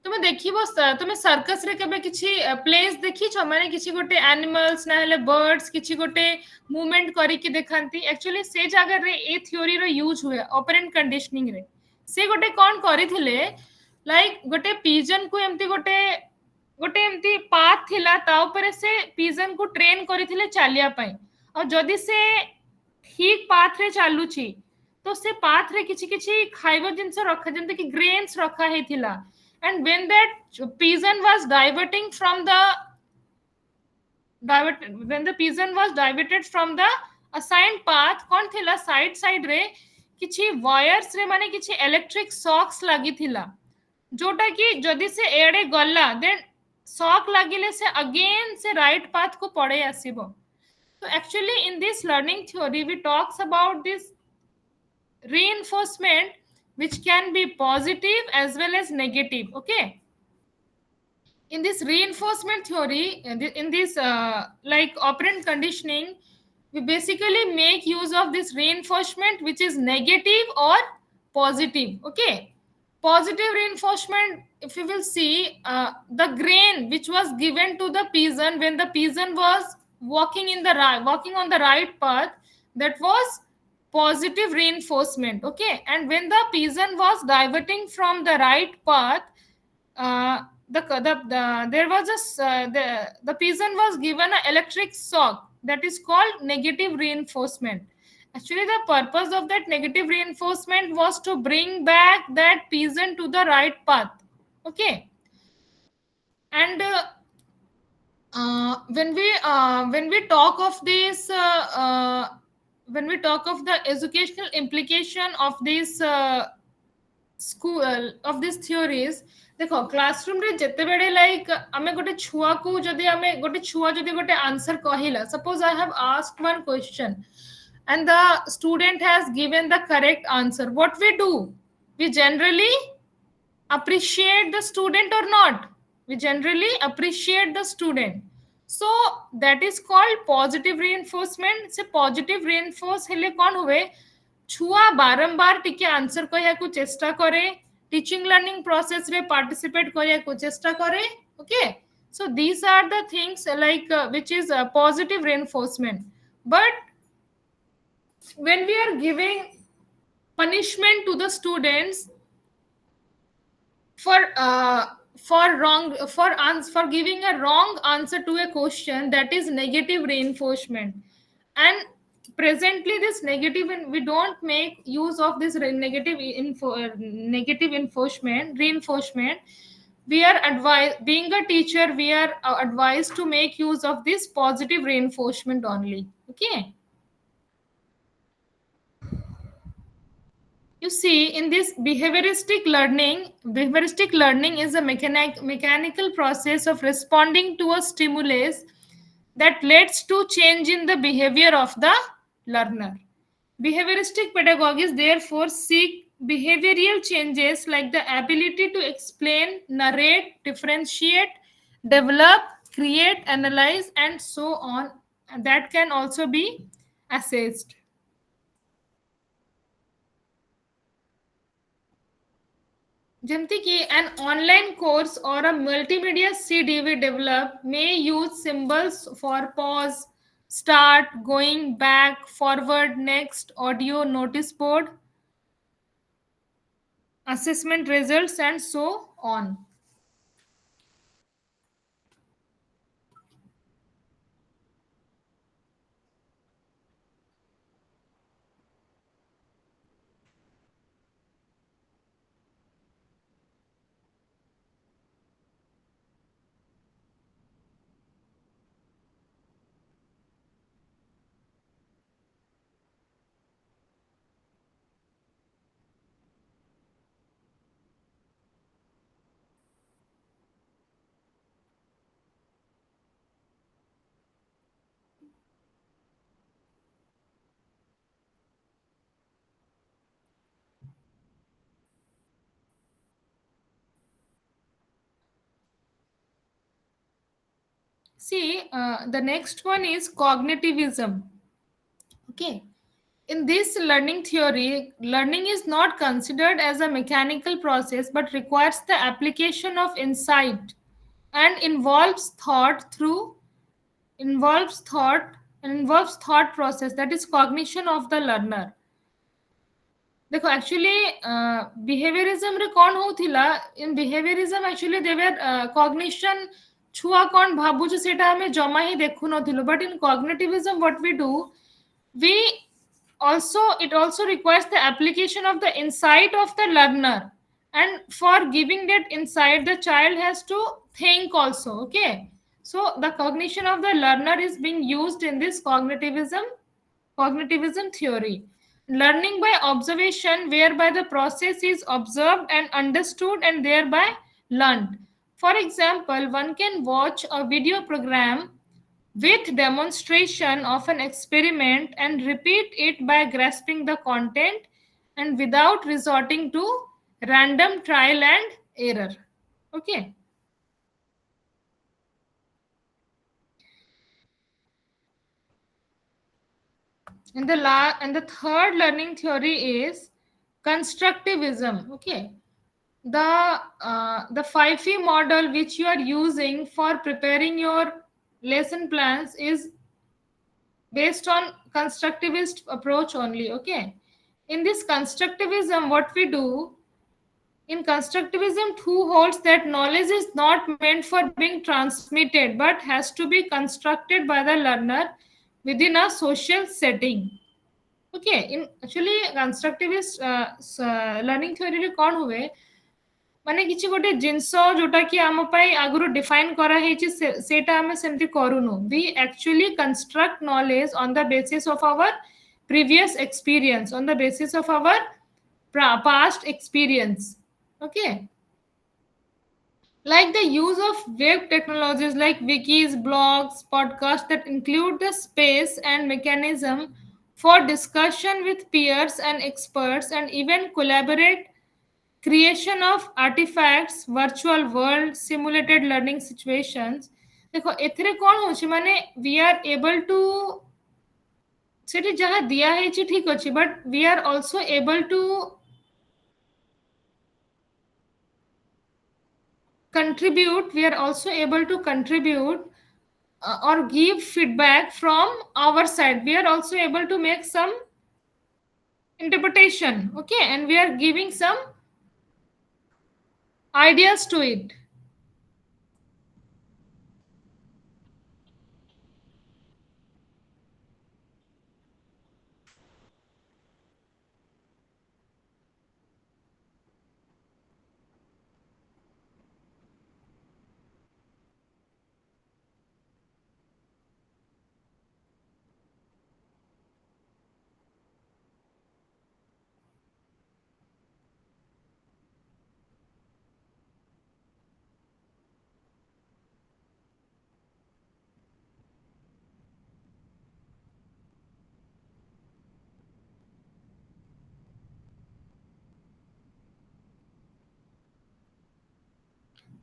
तुम देखिबो तुम सर्कस रे केबे किछि प्लेस देखि छ माने किछि गोटे एनिमल्स ना हेले बर्ड्स किछि गोटे मूवमेंट करी कि देखांती एक्चुअली से जगह रे ए थ्योरी रो यूज हुए ऑपरेंट कंडीशनिंग रे से गोटे कोन करिथिले लाइक गोटे पिजन को एम्ति गोटे गोटे एम्ति पाथ थिला ता ऊपर से पिजन को ट्रेन करिथिले चालिया पई और जदी से ठीक पाथ रे चालुची तो से पाथ रे किछि किछि खाइबो जिंस रखा जंते कि ग्रेन्स रखा हेथिला and when that pigeon was diverting from the when the pigeon was diverted from the assigned path kon thila side रे किछि वायर्स रे माने किछि इलेक्ट्रिक शॉक्स लागि थिला जोटा कि जदी से एडे गल्ला देन शॉक लागिले से अगेन से राइट पाथ को पड़े आसीबो so actually in this learning theory we talks about this reinforcement which can be positive as well as negative okay in this reinforcement theory in this like operant conditioning We basically make use of this reinforcement which is negative or positive. Okay, positive reinforcement, if you will see, the grain which was given to the pigeon when the pigeon was walking on the right path, that was positive reinforcement. Okay, and when the pigeon was diverting from the right path, uh, there was the pigeon was given an electric shock, that is called negative reinforcement. Actually, the purpose of that negative reinforcement was to bring back that pigeon to the right path. Okay, and when we talk of this when we talk of the educational implication of this school of these theories, देखो classroom रे जते बेडे like आमे गोटे छुआ को जदी आमे गोटे छुआ जदी गोटे आंसर कहिला, suppose I have asked one question and the student has given the correct answer, what we do, we generally appreciate the student or not, we generally appreciate the student. So that is called positive reinforcement. से positive reinforce हेले कौन हुए, छुआ बारंबार टिके answer कहया को चेष्टा करे, टीचिंग लर्निंग प्रोसेस रे पार्टिसिपेट करया को चेष्टा करे. Okay, so these are the things like which is positive reinforcement. But when we are giving punishment to the students for for giving a wrong answer to a question, that is negative reinforcement. And presently this negative, and we don't make use of this negative enforcement reinforcement. We are advised, being a teacher, we are advised to make use of this positive reinforcement only. Okay, you see, in this behavioristic learning is a mechanical process of responding to a stimulus that leads to change in the behavior of the learner. Behavioristic pedagogies therefore seek behavioral changes like the ability to explain, narrate, differentiate, develop, create, analyze, and so on, and that can also be assessed. Jimti ki an online course or a multimedia CD we develop may use symbols for pause, start, going back, forward, next, audio, notice board, assessment results, and so on. See, the next one is cognitivism. Okay. In this learning theory, learning is not considered as a mechanical process but requires the application of insight and involves thought involves thought process, that is cognition of the learner. देखो actually behaviourism रे कौन होथिला, in behaviourism actually देवर cognition छुआ कौन भाबुछ सेटा हमें जमा ही देखु नथिलो, but in cognitivism what we do, we it also requires the application of the insight of the learner, and for giving that insight the child has to think also. Okay, so the cognition of the learner is being used in this cognitivism theory. Learning by observation, whereby the process is observed and understood and thereby learned. For example, one can watch a video program with demonstration of an experiment and repeat it by grasping the content and without resorting to random trial and error. Okay. And the third learning theory is constructivism. Okay, the 5E model which you are using for preparing your lesson plans is based on constructivist approach only. Okay, in this constructivism, what we do in constructivism, who holds that knowledge is not meant for being transmitted but has to be constructed by the learner within a social setting. Okay, in actually constructivist learning theory रे कौन हुए माने किछि गोटे जिंस जोटा कि आम पाई आगुरु define करा हेछि सेटा हमें सेमति करूनु we actually construct knowledge on the basis of our previous experience, on the basis of our past experience. Okay, like the use of web technologies like wikis, blogs, podcasts that include the space and mechanism for discussion with peers and experts, and even collaborate creation of artifacts, virtual world, simulated learning situations. देखो एथिरे कौन होछि माने we are able to सेठी जहाँ दिया है ठीक अच्छी but we are also able to contribute, we are also able to contribute or give feedback from our side. We are also able to make some interpretation. Okay, and we are giving some ideas to it.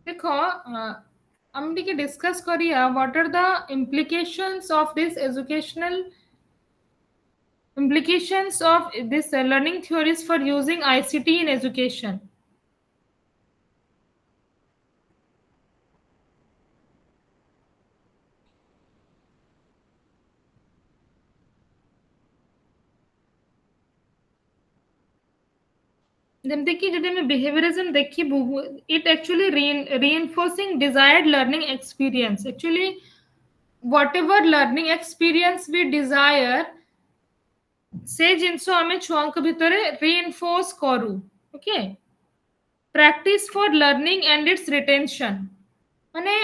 देखो हम टिके discuss करिया what are the implications of this educational implications of this learning theories for using ICT in education. ଯେମିତି କି ଯଦି ଆମେ behaviorism ଦେଖିବୁ it actually reinforcing desired learning experience. Actually whatever learning experience we desire से जिनसो आमे छुआंक भितरे reinforce करू. Okay, practice for learning and its retention माने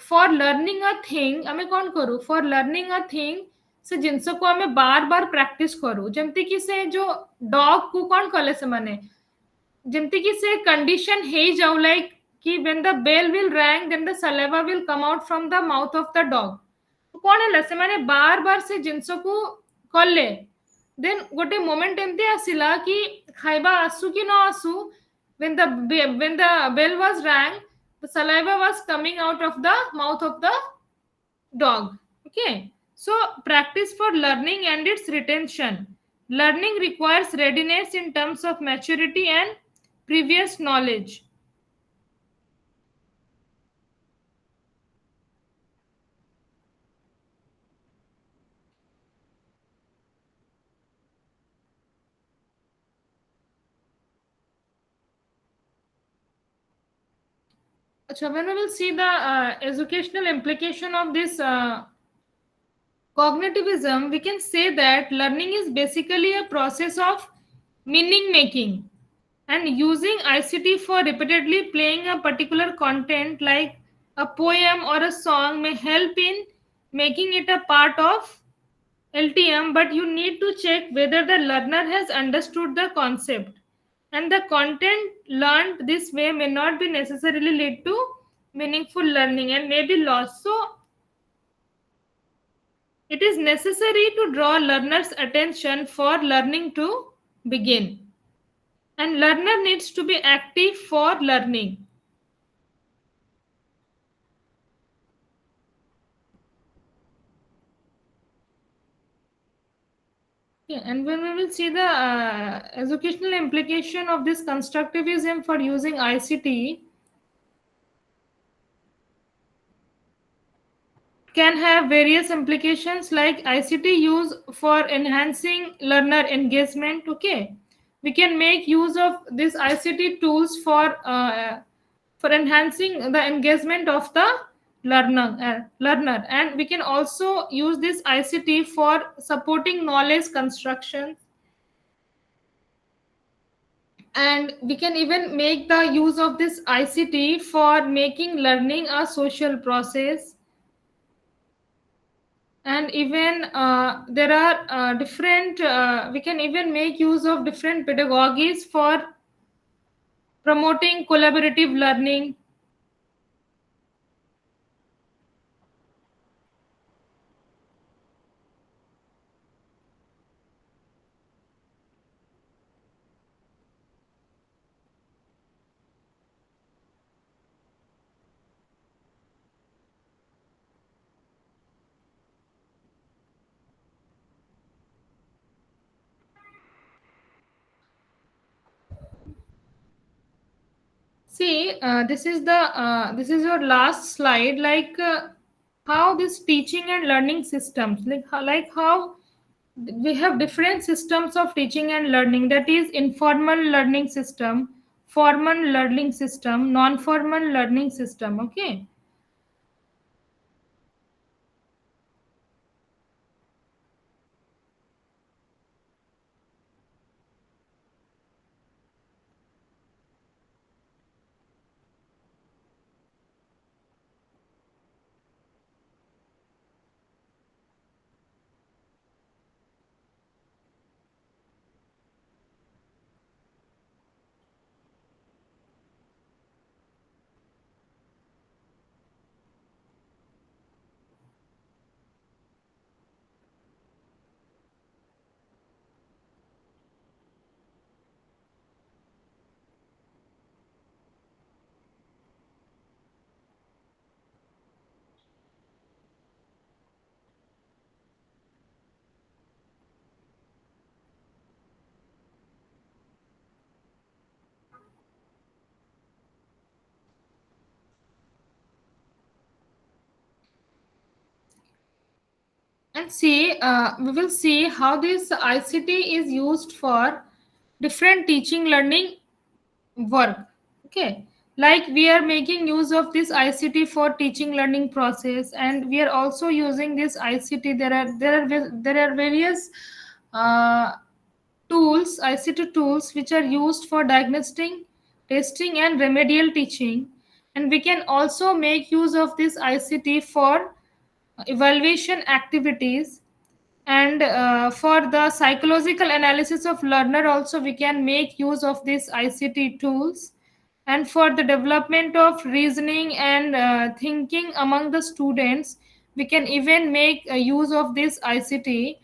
for learning a thing आमे कौन करू for learning a thing से जिनसो को आमे बार बार practice करू जेमती कि से जो dog को कौन कले से माने जेमती कि से condition हे जाऊ like कि when the bell will ring then the saliva will come out from the mouth of the dog. कौन है से माने बार बार से जिनसो को कले then गोटे moment एमती आसिला कि खाइबा आसु कि न आसु when the bell was rang the saliva was coming out of the mouth of the dog. Okay, so practice for learning and its retention. Learning requires readiness in terms of maturity and previous knowledge. So when we will see the educational implication of this cognitivism, we can say that learning is basically a process of meaning making, and using ICT for repeatedly playing a particular content like a poem or a song may help in making it a part of LTM, but you need to check whether the learner has understood the concept. And the content learned this way may not be necessarily lead to meaningful learning and may be lost. So it is necessary to draw learner's attention for learning to begin. And learner needs to be active for learning. Yeah, and when we will see the educational implication of this constructivism for using ICT, can have various implications like ICT use for enhancing learner engagement. Okay, we can make use of these ICT tools for enhancing the engagement of the learner, and we can also use this ICT for supporting knowledge construction, and we can even make the use of this ICT for making learning a social process. And even there are different we can even make use of different pedagogies for promoting collaborative learning. See, this is your last slide, like how this teaching and learning systems, like how we have different systems of teaching and learning, that is informal learning system, formal learning system, non formal learning system. Okay. And see, we will see how this ICT is used for different teaching learning work. Okay, like we are making use of this ICT for teaching learning process, and we are also using this ICT. There are various uh, tools, ICT tools, which are used for diagnosing, testing, and remedial teaching. And we can also make use of this ICT for evaluation activities, and for the psychological analysis of learner also we can make use of these ICT tools, and for the development of reasoning and thinking among the students we can even make use of this ICT,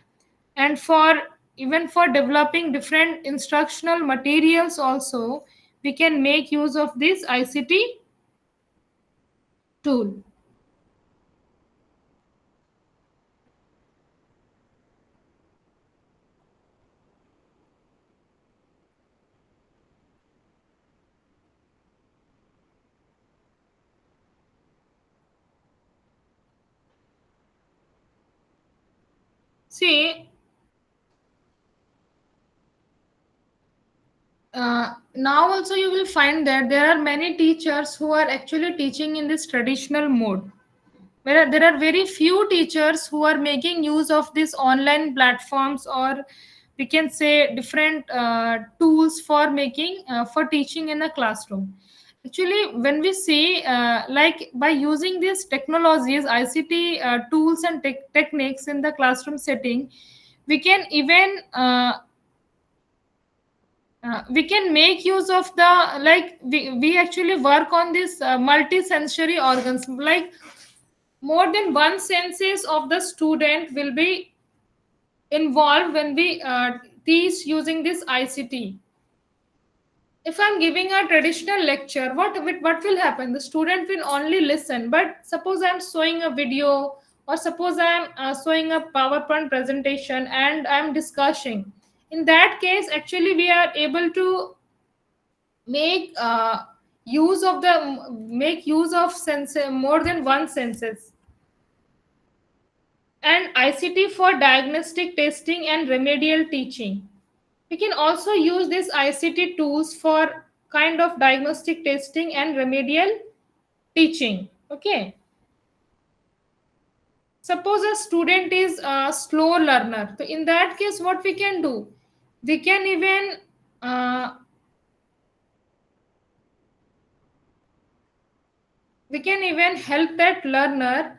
and for even for developing different instructional materials also we can make use of this ICT tool. See, now also you will find that there are many teachers who are actually teaching in this traditional mode, where there are very few teachers who are making use of these online platforms, or we can say different tools for making for teaching in a classroom. Actually, when we see like by using these technologies, ICT tools and techniques in the classroom setting, we can even we can make use of the, like we actually work on this multi-sensory organs, like more than one senses of the student will be involved when we teach using this ICT. If I'm giving a traditional lecture, what will happen? The student will only listen, but suppose I'm showing a video or suppose I am showing a PowerPoint presentation and I am discussing. In that case, actually we are able to make use of sense more than one senses. And ICT for diagnostic testing and remedial teaching. We can also use these ICT tools for kind of diagnostic testing and remedial teaching. Okay. Suppose a student is a slow learner. So in that case, what we can do? We can even uh, help that learner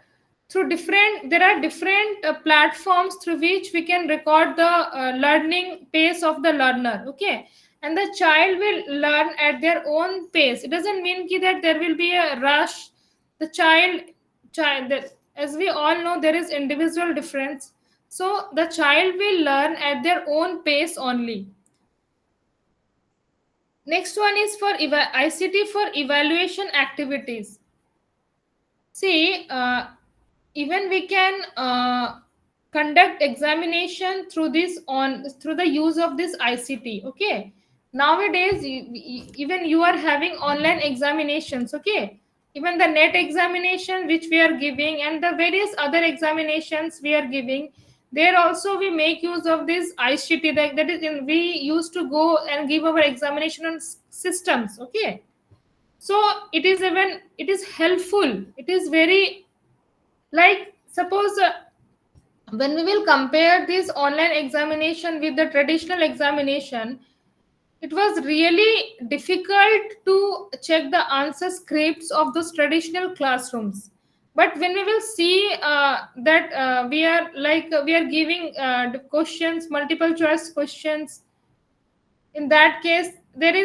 through there are different platforms through which we can record the learning pace of the learner. Okay, and the child will learn at their own pace. It doesn't mean that there will be a rush. The as we all know, there is individual difference, so the child will learn at their own pace only. Next one is for ICT for evaluation activities. See, even we can conduct examination through the use of this ICT. Okay, nowadays even you are having online examinations. Okay, even the net examination which we are giving and the various other examinations we are giving, there also we make use of this ICT. That is, we used to go and give our examination on systems. Okay, so it is helpful. It is very, like, suppose when we will compare this online examination with the traditional examination, it was really difficult to check the answer scripts of those traditional classrooms. But when we will see that we are giving the questions, multiple choice questions, in that case there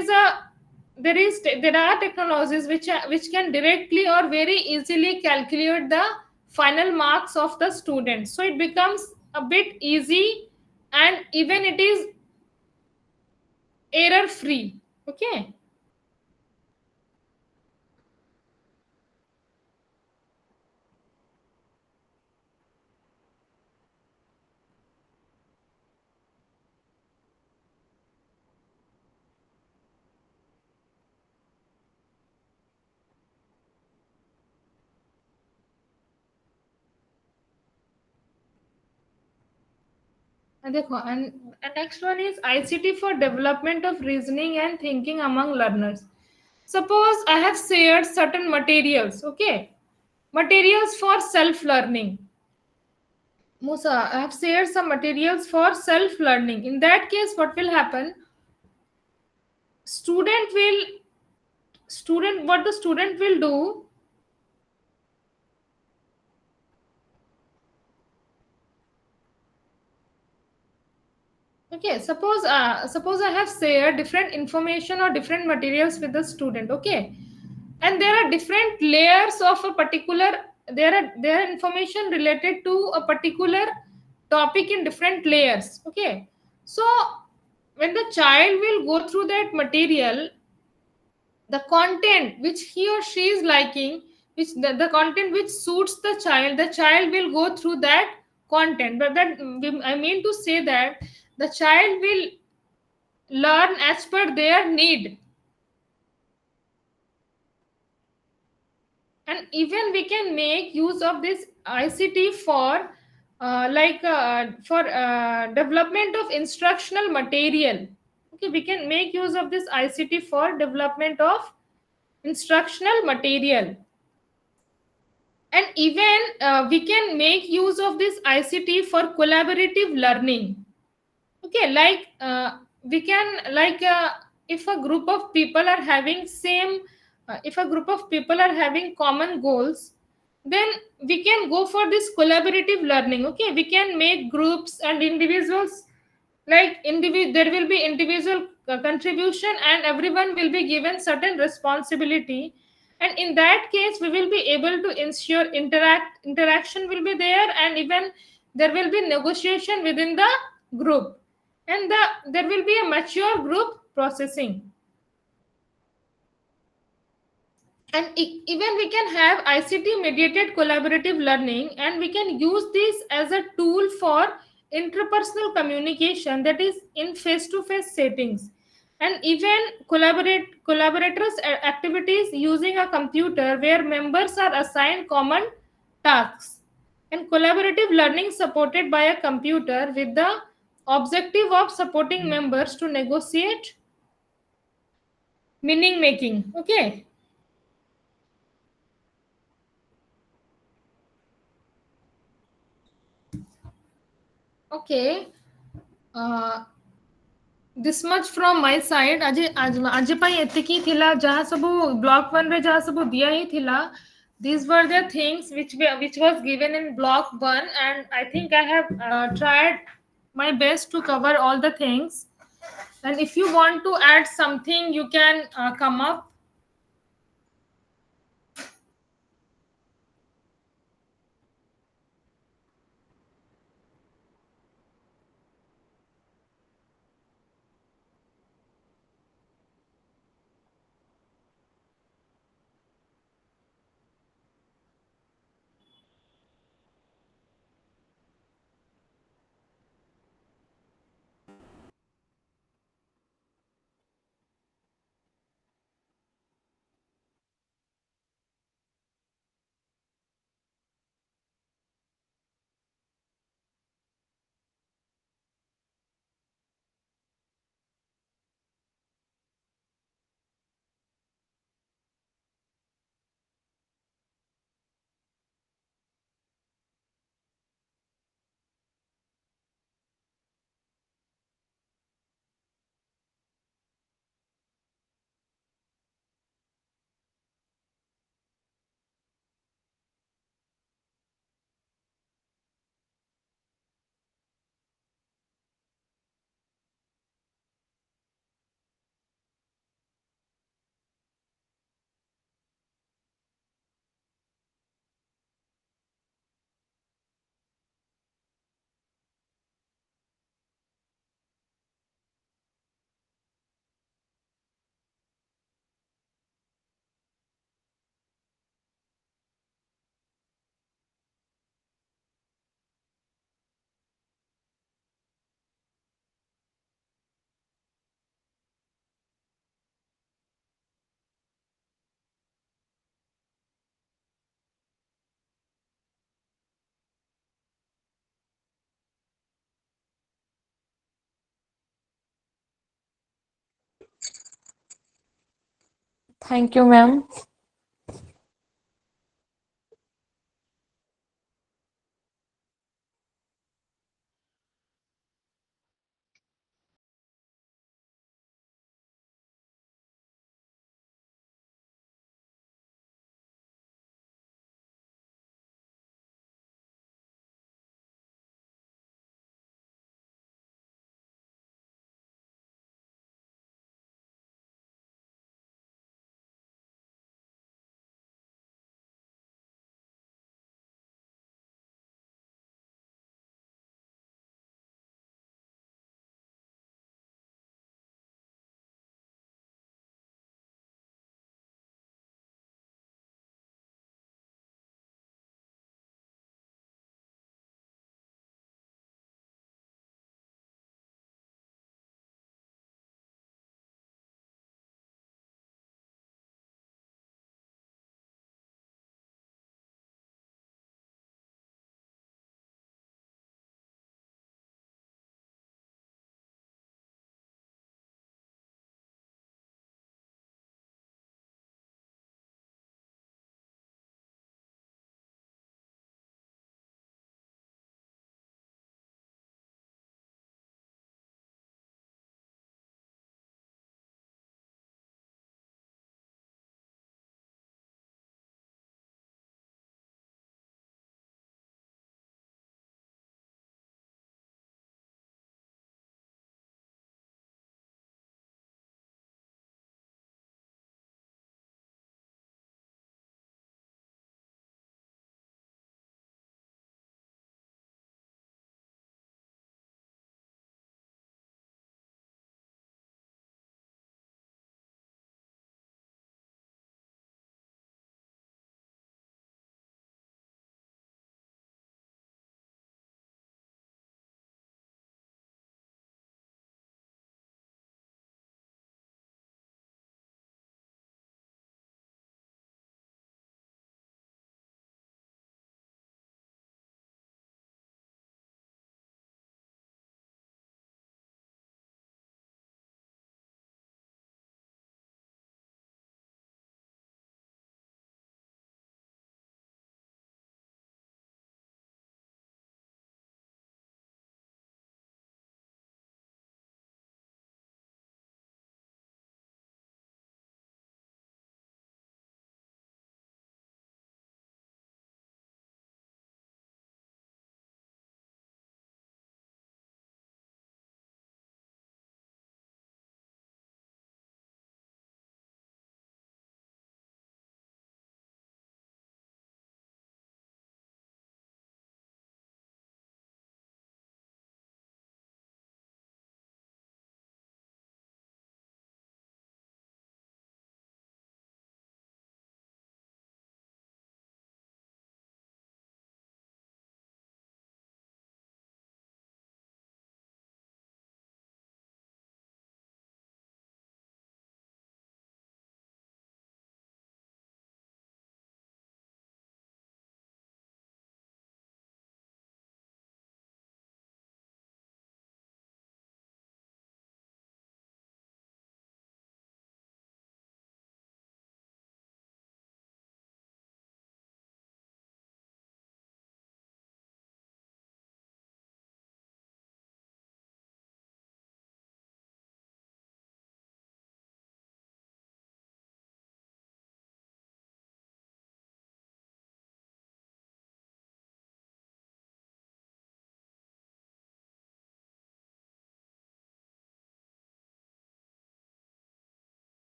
are technologies which can directly or very easily calculate the final marks of the student, so it becomes a bit easy, and even it is error free. Okay. And next one is ICT for development of reasoning and thinking among learners. Suppose I have shared certain materials. Okay, materials for self learning. Musa, I have shared some materials for self learning. In that case, what will happen? Student will student What the student will do? Okay, suppose I have shared different information or different materials with the student. Okay, and there are different layers of a particular, there are information related to a particular topic in different layers. Okay, so when the child will go through that material, the content which he or she is liking, the content which suits the child will go through that content. But that, I mean to say that the child will learn as per their need. And even we can make use of this ICT for development of instructional material. Okay, we can make use of this ICT for development of instructional material. And even we can make use of this ICT for collaborative learning. Okay, we can, if a group of people are having if a group of people are having common goals, then we can go for this collaborative learning. Okay, we can make groups and individuals, there will be individual contribution and everyone will be given certain responsibility, and in that case we will be able to ensure interaction will be there, and even there will be negotiation within the group, and there will be a mature group processing. And even we can have ICT mediated collaborative learning, and we can use this as a tool for interpersonal communication, that is in face to face settings, and even collaborators activities using a computer where members are assigned common tasks, and collaborative learning supported by a computer with the objective of supporting members to negotiate meaning making. Okay. Okay. uh, this much from my side. आज ପାଇଁ ଏତିକି ଥିଲା, ଯାହା ସବୁ block 1 ରେ ଯାହା ସବୁ ଦିଆ ହେଇଥିଲା, these were the things which was given in block 1, and I think I have tried my best to cover all the things. And if you want to add something, you can come up. Thank you, ma'am.